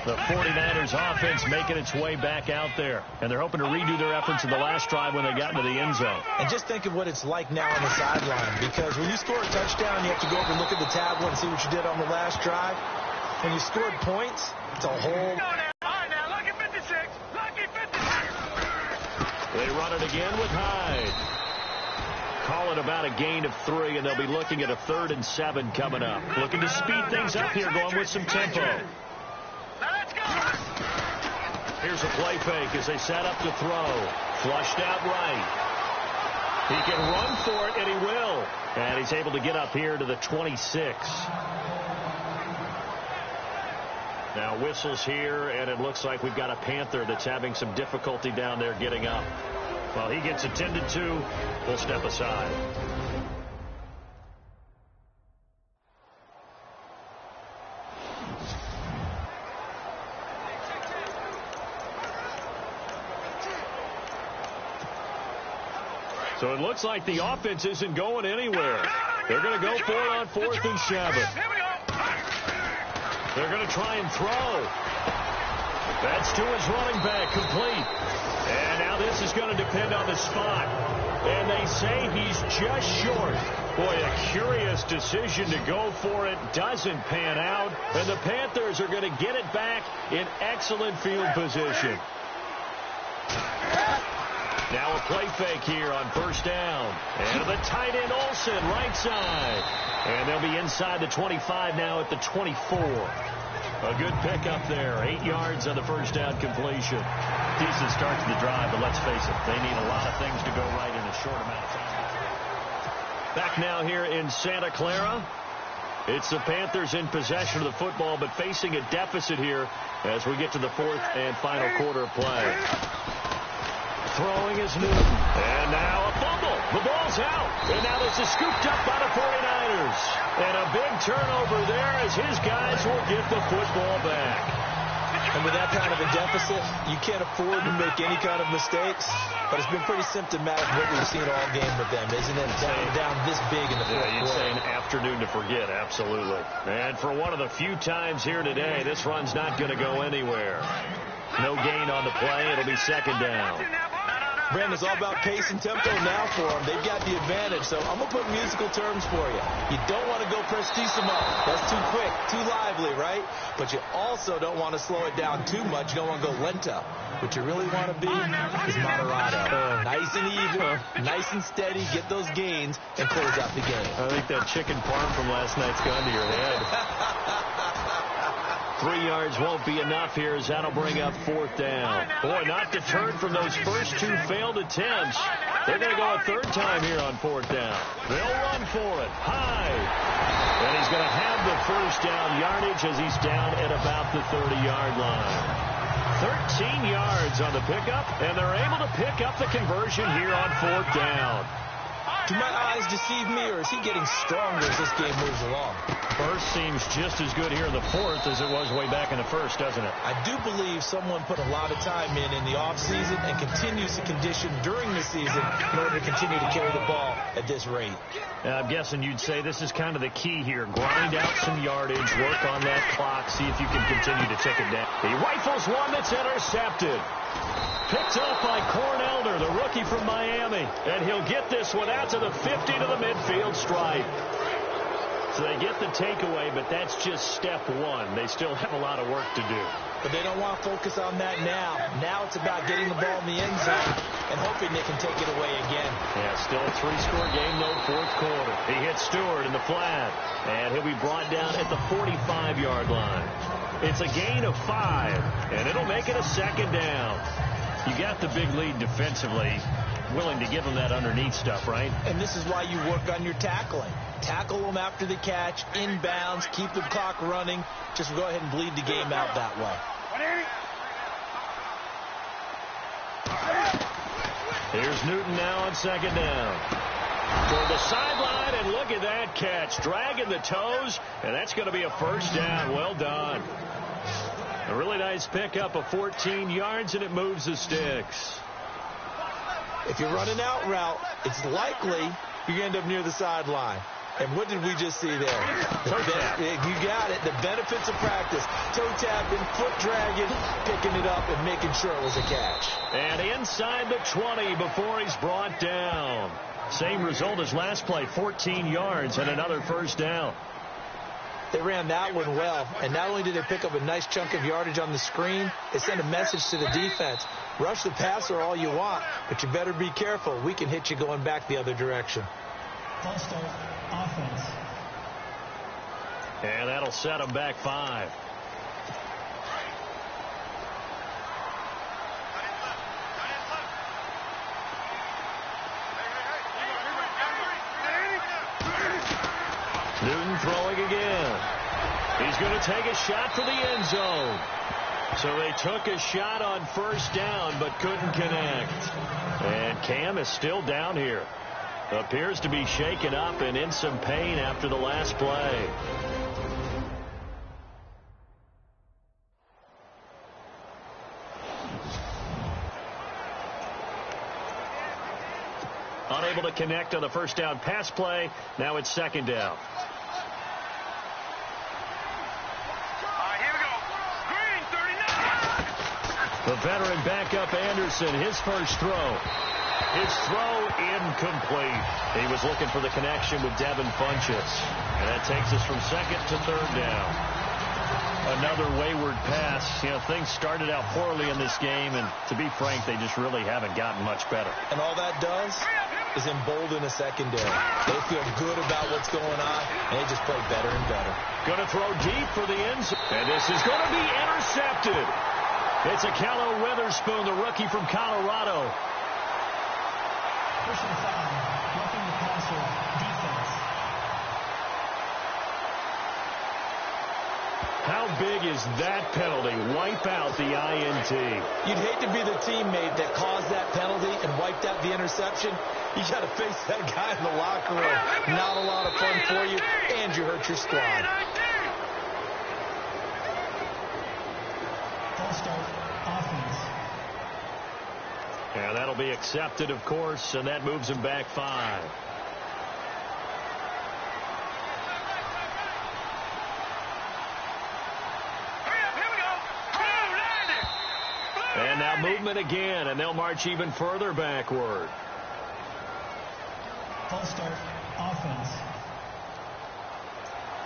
The 49ers offense making its way back out there. And they're hoping to redo their efforts in the last drive when they got into the end zone. And just think of what it's like now on the sideline. Because when you score a touchdown, you have to go over and look at the tablet and see what you did on the last drive. When you scored points, it's a whole... They run it again with Hyde. Call it about a gain of 3, and they'll be looking at a 3rd and 7 coming up. Looking to speed things up here, going with some tempo. Here's a play fake as they set up to throw. Flushed out right. He can run for it, and he will. And he's able to get up here to the 26. Now whistles here, and it looks like we've got a Panther that's having some difficulty down there getting up. Well, he gets attended to. We'll step aside. So it looks like the offense isn't going anywhere. They're going to go for it on 4th and 7. They're going to try and throw. That's to his running back, complete. And now this is going to depend on the spot. And they say he's just short. Boy, a curious decision to go for it. Doesn't pan out. And the Panthers are going to get it back in excellent field position. Now a play fake here on 1st down. And the tight end Olsen, right side. And they'll be inside the 25 now at the 24. A good pickup there. 8 yards on the 1st down completion. Decent start to the drive, but let's face it, they need a lot of things to go right in a short amount of time. Back now here in Santa Clara. It's the Panthers in possession of the football, but facing a deficit here as we get to the 4th and final quarter of play. Throwing is Newton. And now a fumble. The ball's out. And now this is scooped up by the 49ers. And a big turnover there as his guys will get the football back. And with that kind of a deficit, you can't afford to make any kind of mistakes. But it's been pretty symptomatic what we've seen all game with them, isn't it? Down this big in the fourth quarter. You'd say an afternoon to forget, absolutely. And for one of the few times here today, this run's not going to go anywhere. No gain on the play. It'll be 2nd down. Brandon, it's all about pace and tempo now for them. They've got the advantage, so I'm going to put musical terms for you. You don't want to go prestissimo. That's too quick, too lively, right? But you also don't want to slow it down too much. You don't want to go lento. What you really want to be is moderato. Nice and even, nice and steady, get those gains, and close out the game. I think that chicken parm from last night's gone to your head. 3 yards won't be enough here as that'll bring up 4th down. Boy, not deterred from those first 2 failed attempts. They're going to go a 3rd time here on 4th down. They'll run for it. Hyde. And he's going to have the 1st down yardage as he's down at about the 30-yard line. 13 yards on the pickup, and they're able to pick up the conversion here on 4th down. Do my eyes deceive me, or is he getting stronger as this game moves along? First seems just as good here in the 4th as it was way back in the 1st, doesn't it? I do believe someone put a lot of time in the offseason and continues to condition during the season in order to continue to carry the ball at this rate. I'm guessing you'd say this is kind of the key here. Grind out some yardage, work on that clock, see if you can continue to tick it down. He rifles one that's intercepted. Picked up by Cornelder, the rookie from Miami. And he'll get this one out to the 50 to the midfield stripe. So they get the takeaway, but that's just step 1. They still have a lot of work to do. But they don't want to focus on that now. Now it's about getting the ball in the end zone and hoping they can take it away again. Yeah, still a 3-score game, though, fourth quarter. He hits Stewart in the flat, and he'll be brought down at the 45-yard line. It's a gain of 5, and it'll make it a second down. You got the big lead defensively, willing to give them that underneath stuff, right? And this is why you work on your tackling. Tackle them after the catch, inbounds, keep the clock running. Just go ahead and bleed the game out that way. Here's Newton now on second down. Toward the sideline, and look at that catch. Dragging the toes, and that's going to be a first down. Well done. A really nice pickup of 14 yards, and it moves the sticks. If you're running out route, it's likely you end up near the sideline. And what did we just see there? Toe tap. You got it. The benefits of practice. Toe tapping, foot dragging, picking it up, and making sure it was a catch. And inside the 20 before he's brought down. Same result as last play, 14 yards and another first down. They ran that one well, and not only did they pick up a nice chunk of yardage on the screen, they sent a message to the defense. Rush the passer all you want, but you better be careful. We can hit you going back the other direction. False start, offense. And that'll set them back 5. Newton throwing again. He's going to take a shot for the end zone. So they took a shot on first down but couldn't connect. And Cam is still down here. Appears to be shaken up and in some pain after the last play. Unable to connect on the first down pass play. Now it's second down. The veteran backup Anderson, his first throw. His throw incomplete. He was looking for the connection with Devin Funchess. And that takes us from second to third down. Another wayward pass. You know, things started out poorly in this game, and to be frank, they just really haven't gotten much better. And all that does is embolden a secondary. They feel good about what's going on, and they just play better and better. Going to throw deep for the end zone. And this is going to be intercepted. It's a Callow Witherspoon, the rookie from Colorado. Personal foul, roughing the passer, defense. How big is that penalty? Wipe out the INT. You'd hate to be the teammate that caused that penalty and wiped out the interception. You got to face that guy in the locker room. Not a lot of fun for you, and you hurt your squad. False start, offense. And that'll be accepted, of course, and that moves him back 5. And now movement again, and they'll march even further backward. False start, offense.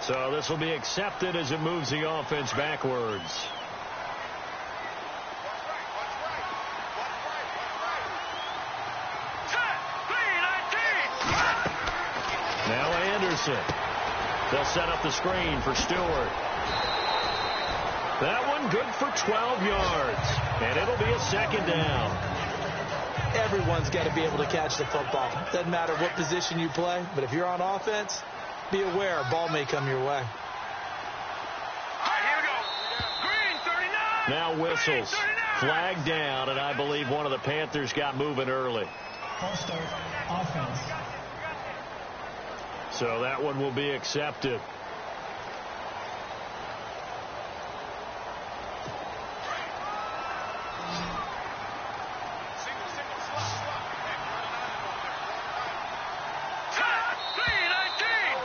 So this will be accepted as it moves the offense backwards. Now Anderson. They'll set up the screen for Stewart. That one good for 12 yards. And it'll be a second down. Everyone's got to be able to catch the football. Doesn't matter what position you play, but if you're on offense, be aware a ball may come your way. Now whistles. Flag down, and I believe one of the Panthers got moving early. False start, offense. So that one will be accepted.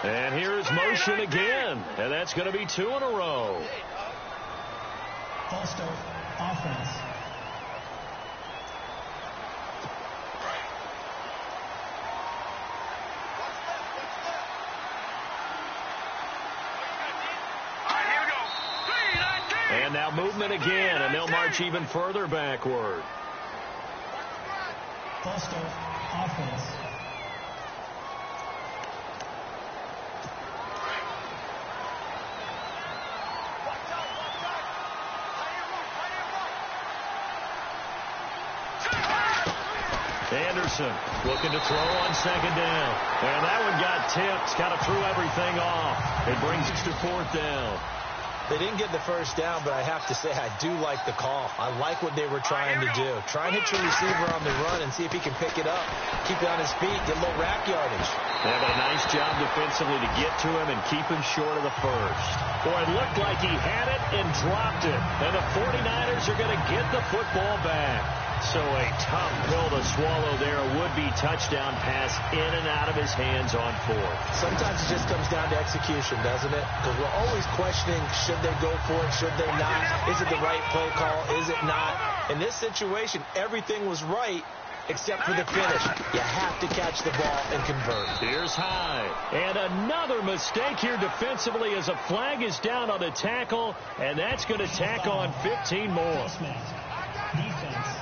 And here's motion again, and that's going to be 2 in a row. False start, offense. And now movement again, and they'll march even further backward. Ball start, offense. Anderson looking to throw on second down. And that one got tipped. Kind of threw everything off. It brings us to fourth down. They didn't get the first down, but I have to say I do like the call. I like what they were trying to do. Try and hit your receiver on the run and see if he can pick it up. Keep it on his feet. Get a little rack yardage. They have a nice job defensively to get to him and keep him short of the first. Boy, it looked like he had it and dropped it. And the 49ers are going to get the football back. So a tough pill to swallow there. A would-be touchdown pass in and out of his hands on fourth. Sometimes it just comes down to execution, doesn't it? Because we're always questioning, should they go for it, should they not? Is it the right play call? Is it not? In this situation, everything was right except for the finish. You have to catch the ball and convert. Here's Hyde. And another mistake here defensively as a flag is down on a tackle, and that's going to tack on 15 more. Defense.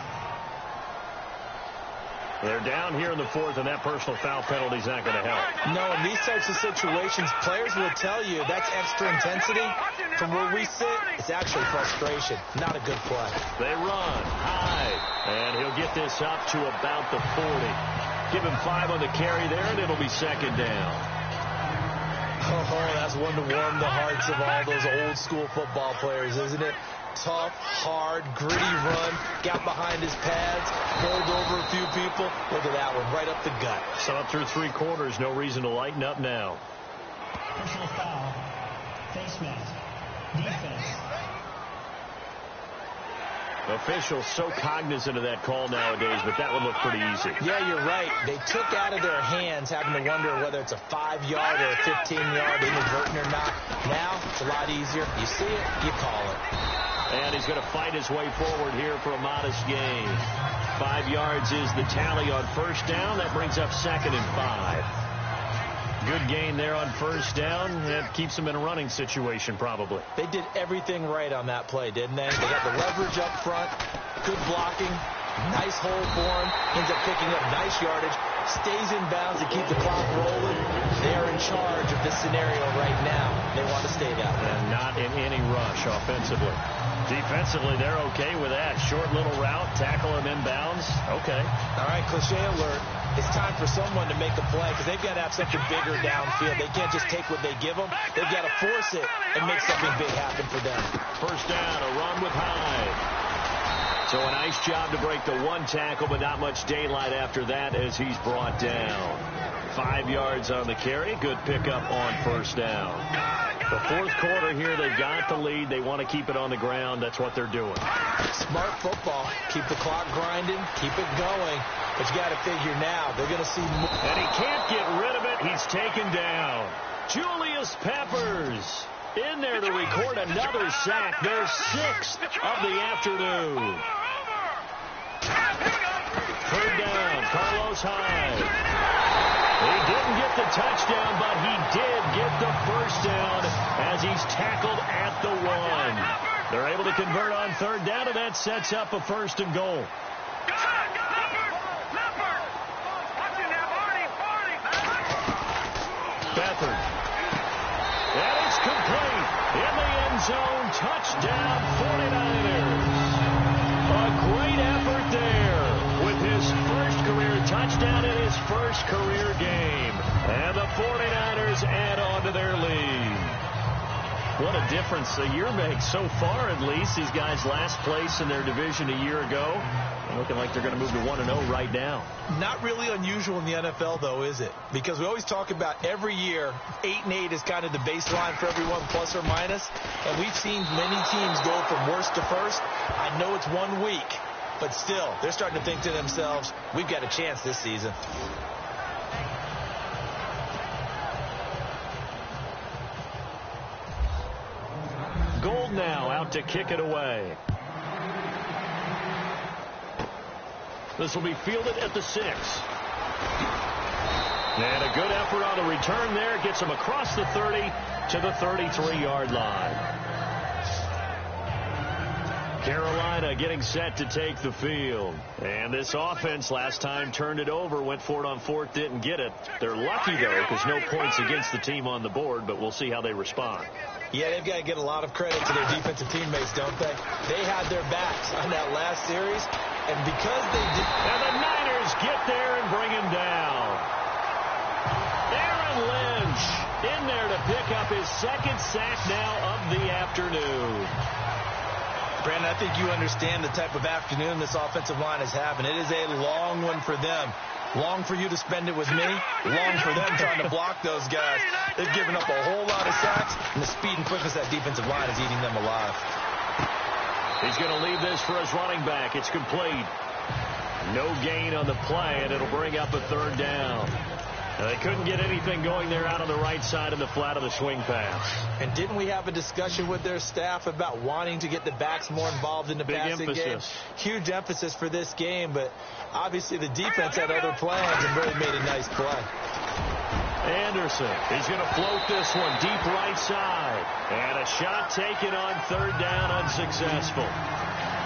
They're down here in the fourth, and that personal foul penalty is not going to help. No, in these types of situations, players will tell you that's extra intensity. From where we sit, it's actually frustration. Not a good play. They run. Hyde. And he'll get this up to about the 40. Give him 5 on the carry there, and it'll be second down. Oh, that's one to warm the hearts of all those old-school football players, isn't it? Tough, hard, gritty run. Got behind his pads. Bowled over a few people. Look at that one, right up the gut. So up through 3 quarters, no reason to lighten up now. Personal foul. Face mask. Defense. Officials so cognizant of that call nowadays, but that would look pretty easy. Yeah, you're right. They took out of their hands having to wonder whether it's a 5-yard or a 15-yard inadvertent or not. Now, it's a lot easier. You see it, you call it. And he's going to fight his way forward here for a modest gain. 5 yards is the tally on first down. That brings up second and 5. Good gain there on first down. That keeps them in a running situation probably. They did everything right on that play, didn't they? They got the leverage up front, good blocking, nice hole for him, ends up picking up nice yardage, stays in bounds to keep the clock rolling. They are in charge of this scenario right now. They want to stay that way. And not in any rush offensively. Defensively, they're okay with that. Short little route, tackle him inbounds. Okay. All right, cliche alert. It's time for someone to make a play because they've got to have something bigger downfield. They can't just take what they give them. They've got to force it and make something big happen for them. First down, a run with Hyde. So a nice job to break the 1 tackle, but not much daylight after that as he's brought down. 5 yards on the carry. Good pickup on first down. The fourth quarter here, they've got the lead. They want to keep it on the ground. That's what they're doing. Smart football. Keep the clock grinding. Keep it going. But you got to figure now, they're going to see more. And he can't get rid of it. He's taken down. Julius Peppers in there to record another sack. Their 6th of the afternoon. Third down, Carlos Hyde. He didn't get the touchdown, but he did get the first down as he's tackled at the 1. They're able to convert on third down, and that sets up a first and goal. Beathard. And it's complete. In the end zone, touchdown 49ers. A great effort there with his first career touchdown in his first career game. And the 49ers add on to their lead. What a difference a year makes so far, at least. These guys last place in their division a year ago. Looking like they're going to move to 1-0 right now. Not really unusual in the NFL, though, is it? Because we always talk about every year, 8-8 is kind of the baseline for everyone, plus or minus. And we've seen many teams go from worst to first. I know it's 1 week, but still, they're starting to think to themselves, we've got a chance this season. Gold now out to kick it away. This will be fielded at the 6. And a good effort on the return there. Gets him across the 30 to the 33-yard line. Carolina getting set to take the field. And this offense last time turned it over, went for it on fourth, didn't get it. They're lucky, though, because no points against the team on the board, but we'll see how they respond. Yeah, they've got to get a lot of credit to their defensive teammates, don't they? They had their backs on that last series, and because they did... And the Niners get there and bring him down. Aaron Lynch in there to pick up his second sack now of the afternoon. Brandon, I think you understand the type of afternoon this offensive line is having. It is a long one for them. Long for you to spend it with me. Long for them trying to block those guys. They've given up a whole lot of sacks, and the speed and quickness of that defensive line is eating them alive. He's going to leave this for his running back. It's complete. No gain on the play, and it'll bring up a third down. Now, they couldn't get anything going there out on the right side of the flat of the swing pass. And didn't we have a discussion with their staff about wanting to get the backs more involved in the passing game? Huge emphasis for this game, but obviously the defense had other plans and really made a nice play. Anderson, he's going to float this one deep right side. And a shot taken on third down, unsuccessful.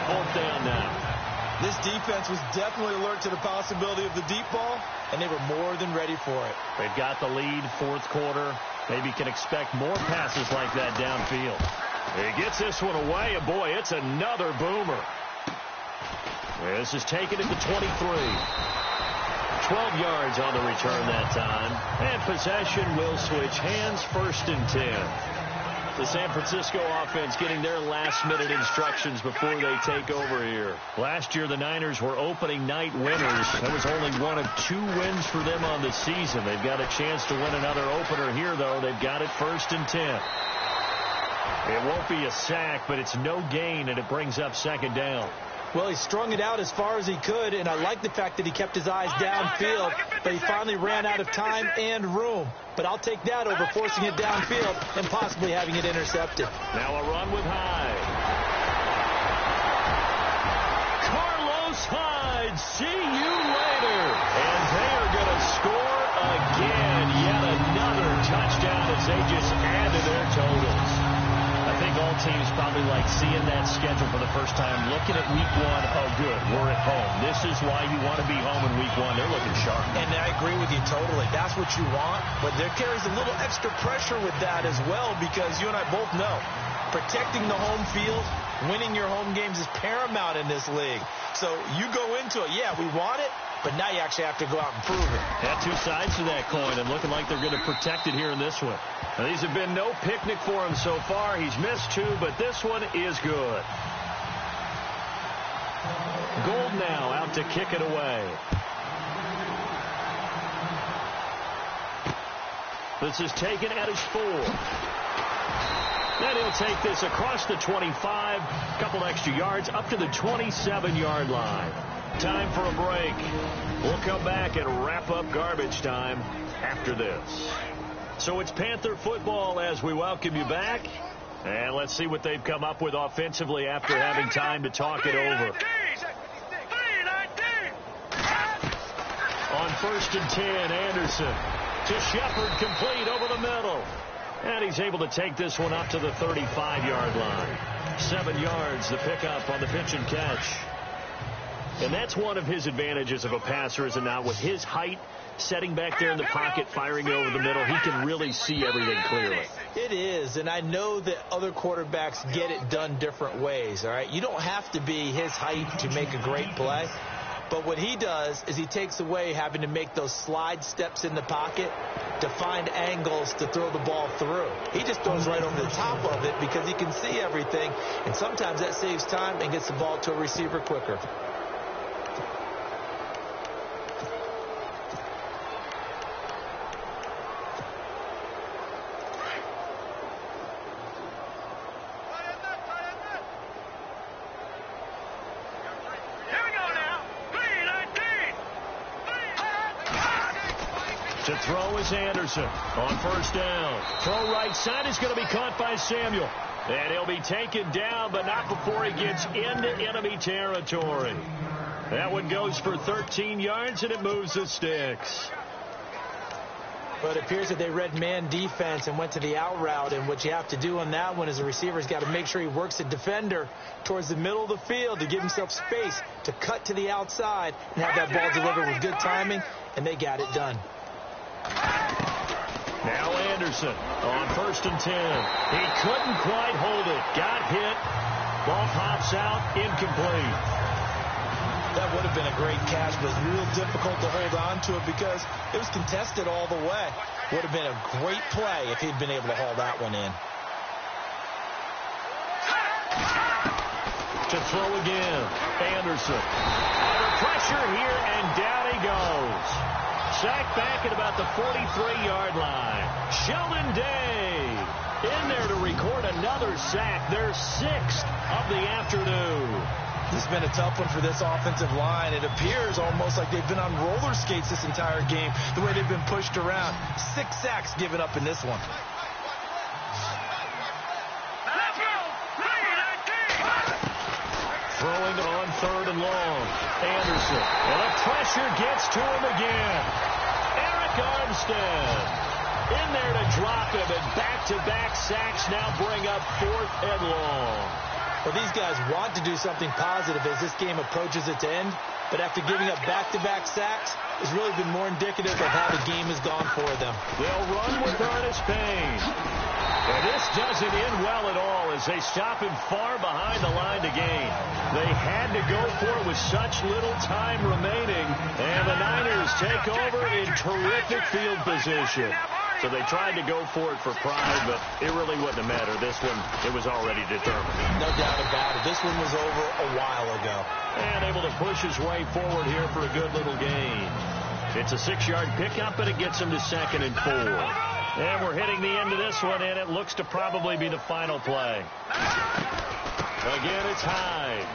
Fourth down now. This defense was definitely alert to the possibility of the deep ball, and they were more than ready for it. They've got the lead, fourth quarter. Maybe can expect more passes like that downfield. He gets this one away, and boy, it's another boomer. This is taken at the 23. 12 yards on the return that time. And possession will switch hands, first and 10. The San Francisco offense getting their last-minute instructions before they take over here. Last year, the Niners were opening night winners. That was only one of 2 wins for them on the season. They've got a chance to win another opener here, though. They've got it first and 10. It won't be a sack, but it's no gain, and it brings up second down. Well, he strung it out as far as he could, and I like the fact that he kept his eyes downfield, but he finally ran out of time and room. But I'll take that over forcing it downfield and possibly having it intercepted. Now a run with Hyde. Carlos Hyde, see you later. And they are going to score again. Yet another touchdown as they just add to their totals. I think all teams probably like seeing that schedule for the first time, looking at week 1. Oh, good, we're at home. This is why you want to be home in week 1. They're looking sharp. And I agree with you totally. That's what you want, but there carries a little extra pressure with that as well, because you and I both know protecting the home field, winning your home games is paramount in this league. So you go into it, yeah, we want it, but now you actually have to go out and prove it. Got 2 sides to that coin, and looking like they're going to protect it here in this one. Now, these have been no picnic for him so far. He's missed 2, but this one is good. Gold now out to kick it away. This is taken at his 4. Then he'll take this across the 25, a couple extra yards, up to the 27-yard line. Time for a break. We'll come back and wrap up garbage time after this. So it's Panther football as we welcome you back. And let's see what they've come up with offensively after having time to talk it over. On first and 10, Anderson to Shepard, complete over the middle. And he's able to take this one up to the 35-yard line. 7 yards, the pickup on the pitch and catch. And that's one of his advantages of a passer, is it not? With his height, setting back there in the pocket, firing it over the middle, he can really see everything clearly. It is, and I know that other quarterbacks get it done different ways, all right? You don't have to be his height to make a great play. But what he does is he takes away having to make those slide steps in the pocket to find angles to throw the ball through. He just throws right over the top of it because he can see everything, and sometimes that saves time and gets the ball to a receiver quicker. To throw is Anderson on first down. Throw right side is going to be caught by Samuel. And he'll be taken down, but not before he gets into enemy territory. That one goes for 13 yards, and it moves the sticks. But it appears that they read man defense and went to the out route. And what you have to do on that one is the receiver's got to make sure he works the defender towards the middle of the field to give himself space to cut to the outside and have that ball delivered with good timing, and they got it done. Now Anderson on 1st and 10. He couldn't quite hold it. Got hit. Ball pops out. Incomplete. That would have been a great catch, but it was real difficult to hold on to it because it was contested all the way. Would have been a great play if he'd been able to haul that one in. To throw again. Anderson. Under pressure here, and down he goes. Sacked back at about the 43-yard line. Sheldon Day in there to record another sack. Their 6th of the afternoon. This has been a tough one for this offensive line. It appears almost like they've been on roller skates this entire game, the way they've been pushed around. 6 sacks given up in this one. Throwing on 3rd and long. Anderson. And the pressure gets to him again. Eric Armstead in there to drop him, and back-to-back sacks now bring up 4th and long. Well, these guys want to do something positive as this game approaches its end, but after giving up back-to-back sacks, it's really been more indicative of how the game has gone for them. They'll run with Ernest Payne. And this doesn't end well at all as they stop him far behind the line to gain. They had to go for it with such little time remaining, and the Niners take over in terrific field position. So they tried to go for it for pride, but it really wouldn't have mattered. This one, it was already determined. No doubt about it. This one was over a while ago. And able to push his way forward here for a good little gain. It's a 6-yard pickup, and it gets him to 2nd and 4. And we're hitting the end of this one, and it looks to probably be the final play. Again, it's Hyde.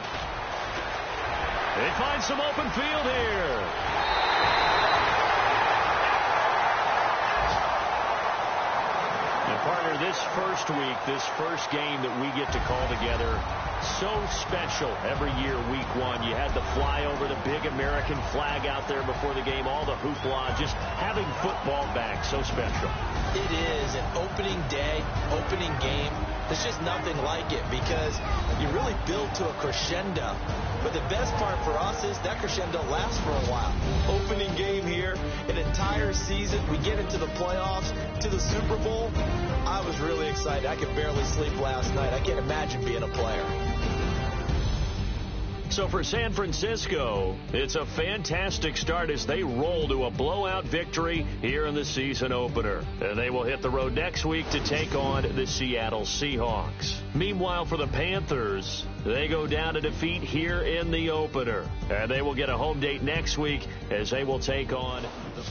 They find some open field here. And partner, this first week, this first game that we get to call together, so special every year, week 1. You had the flyover, the big American flag out there before the game, all the hoopla, just having football back, so special. It is an opening day, opening game. There's just nothing like it because you really build to a crescendo. But the best part for us is that crescendo lasts for a while. Opening game here, an entire season. We get into the playoffs, to the Super Bowl. I was really excited. I could barely sleep last night. I can't imagine being a player. So for San Francisco, it's a fantastic start as they roll to a blowout victory here in the season opener. And they will hit the road next week to take on the Seattle Seahawks. Meanwhile, for the Panthers, they go down to defeat here in the opener. And they will get a home date next week as they will take on the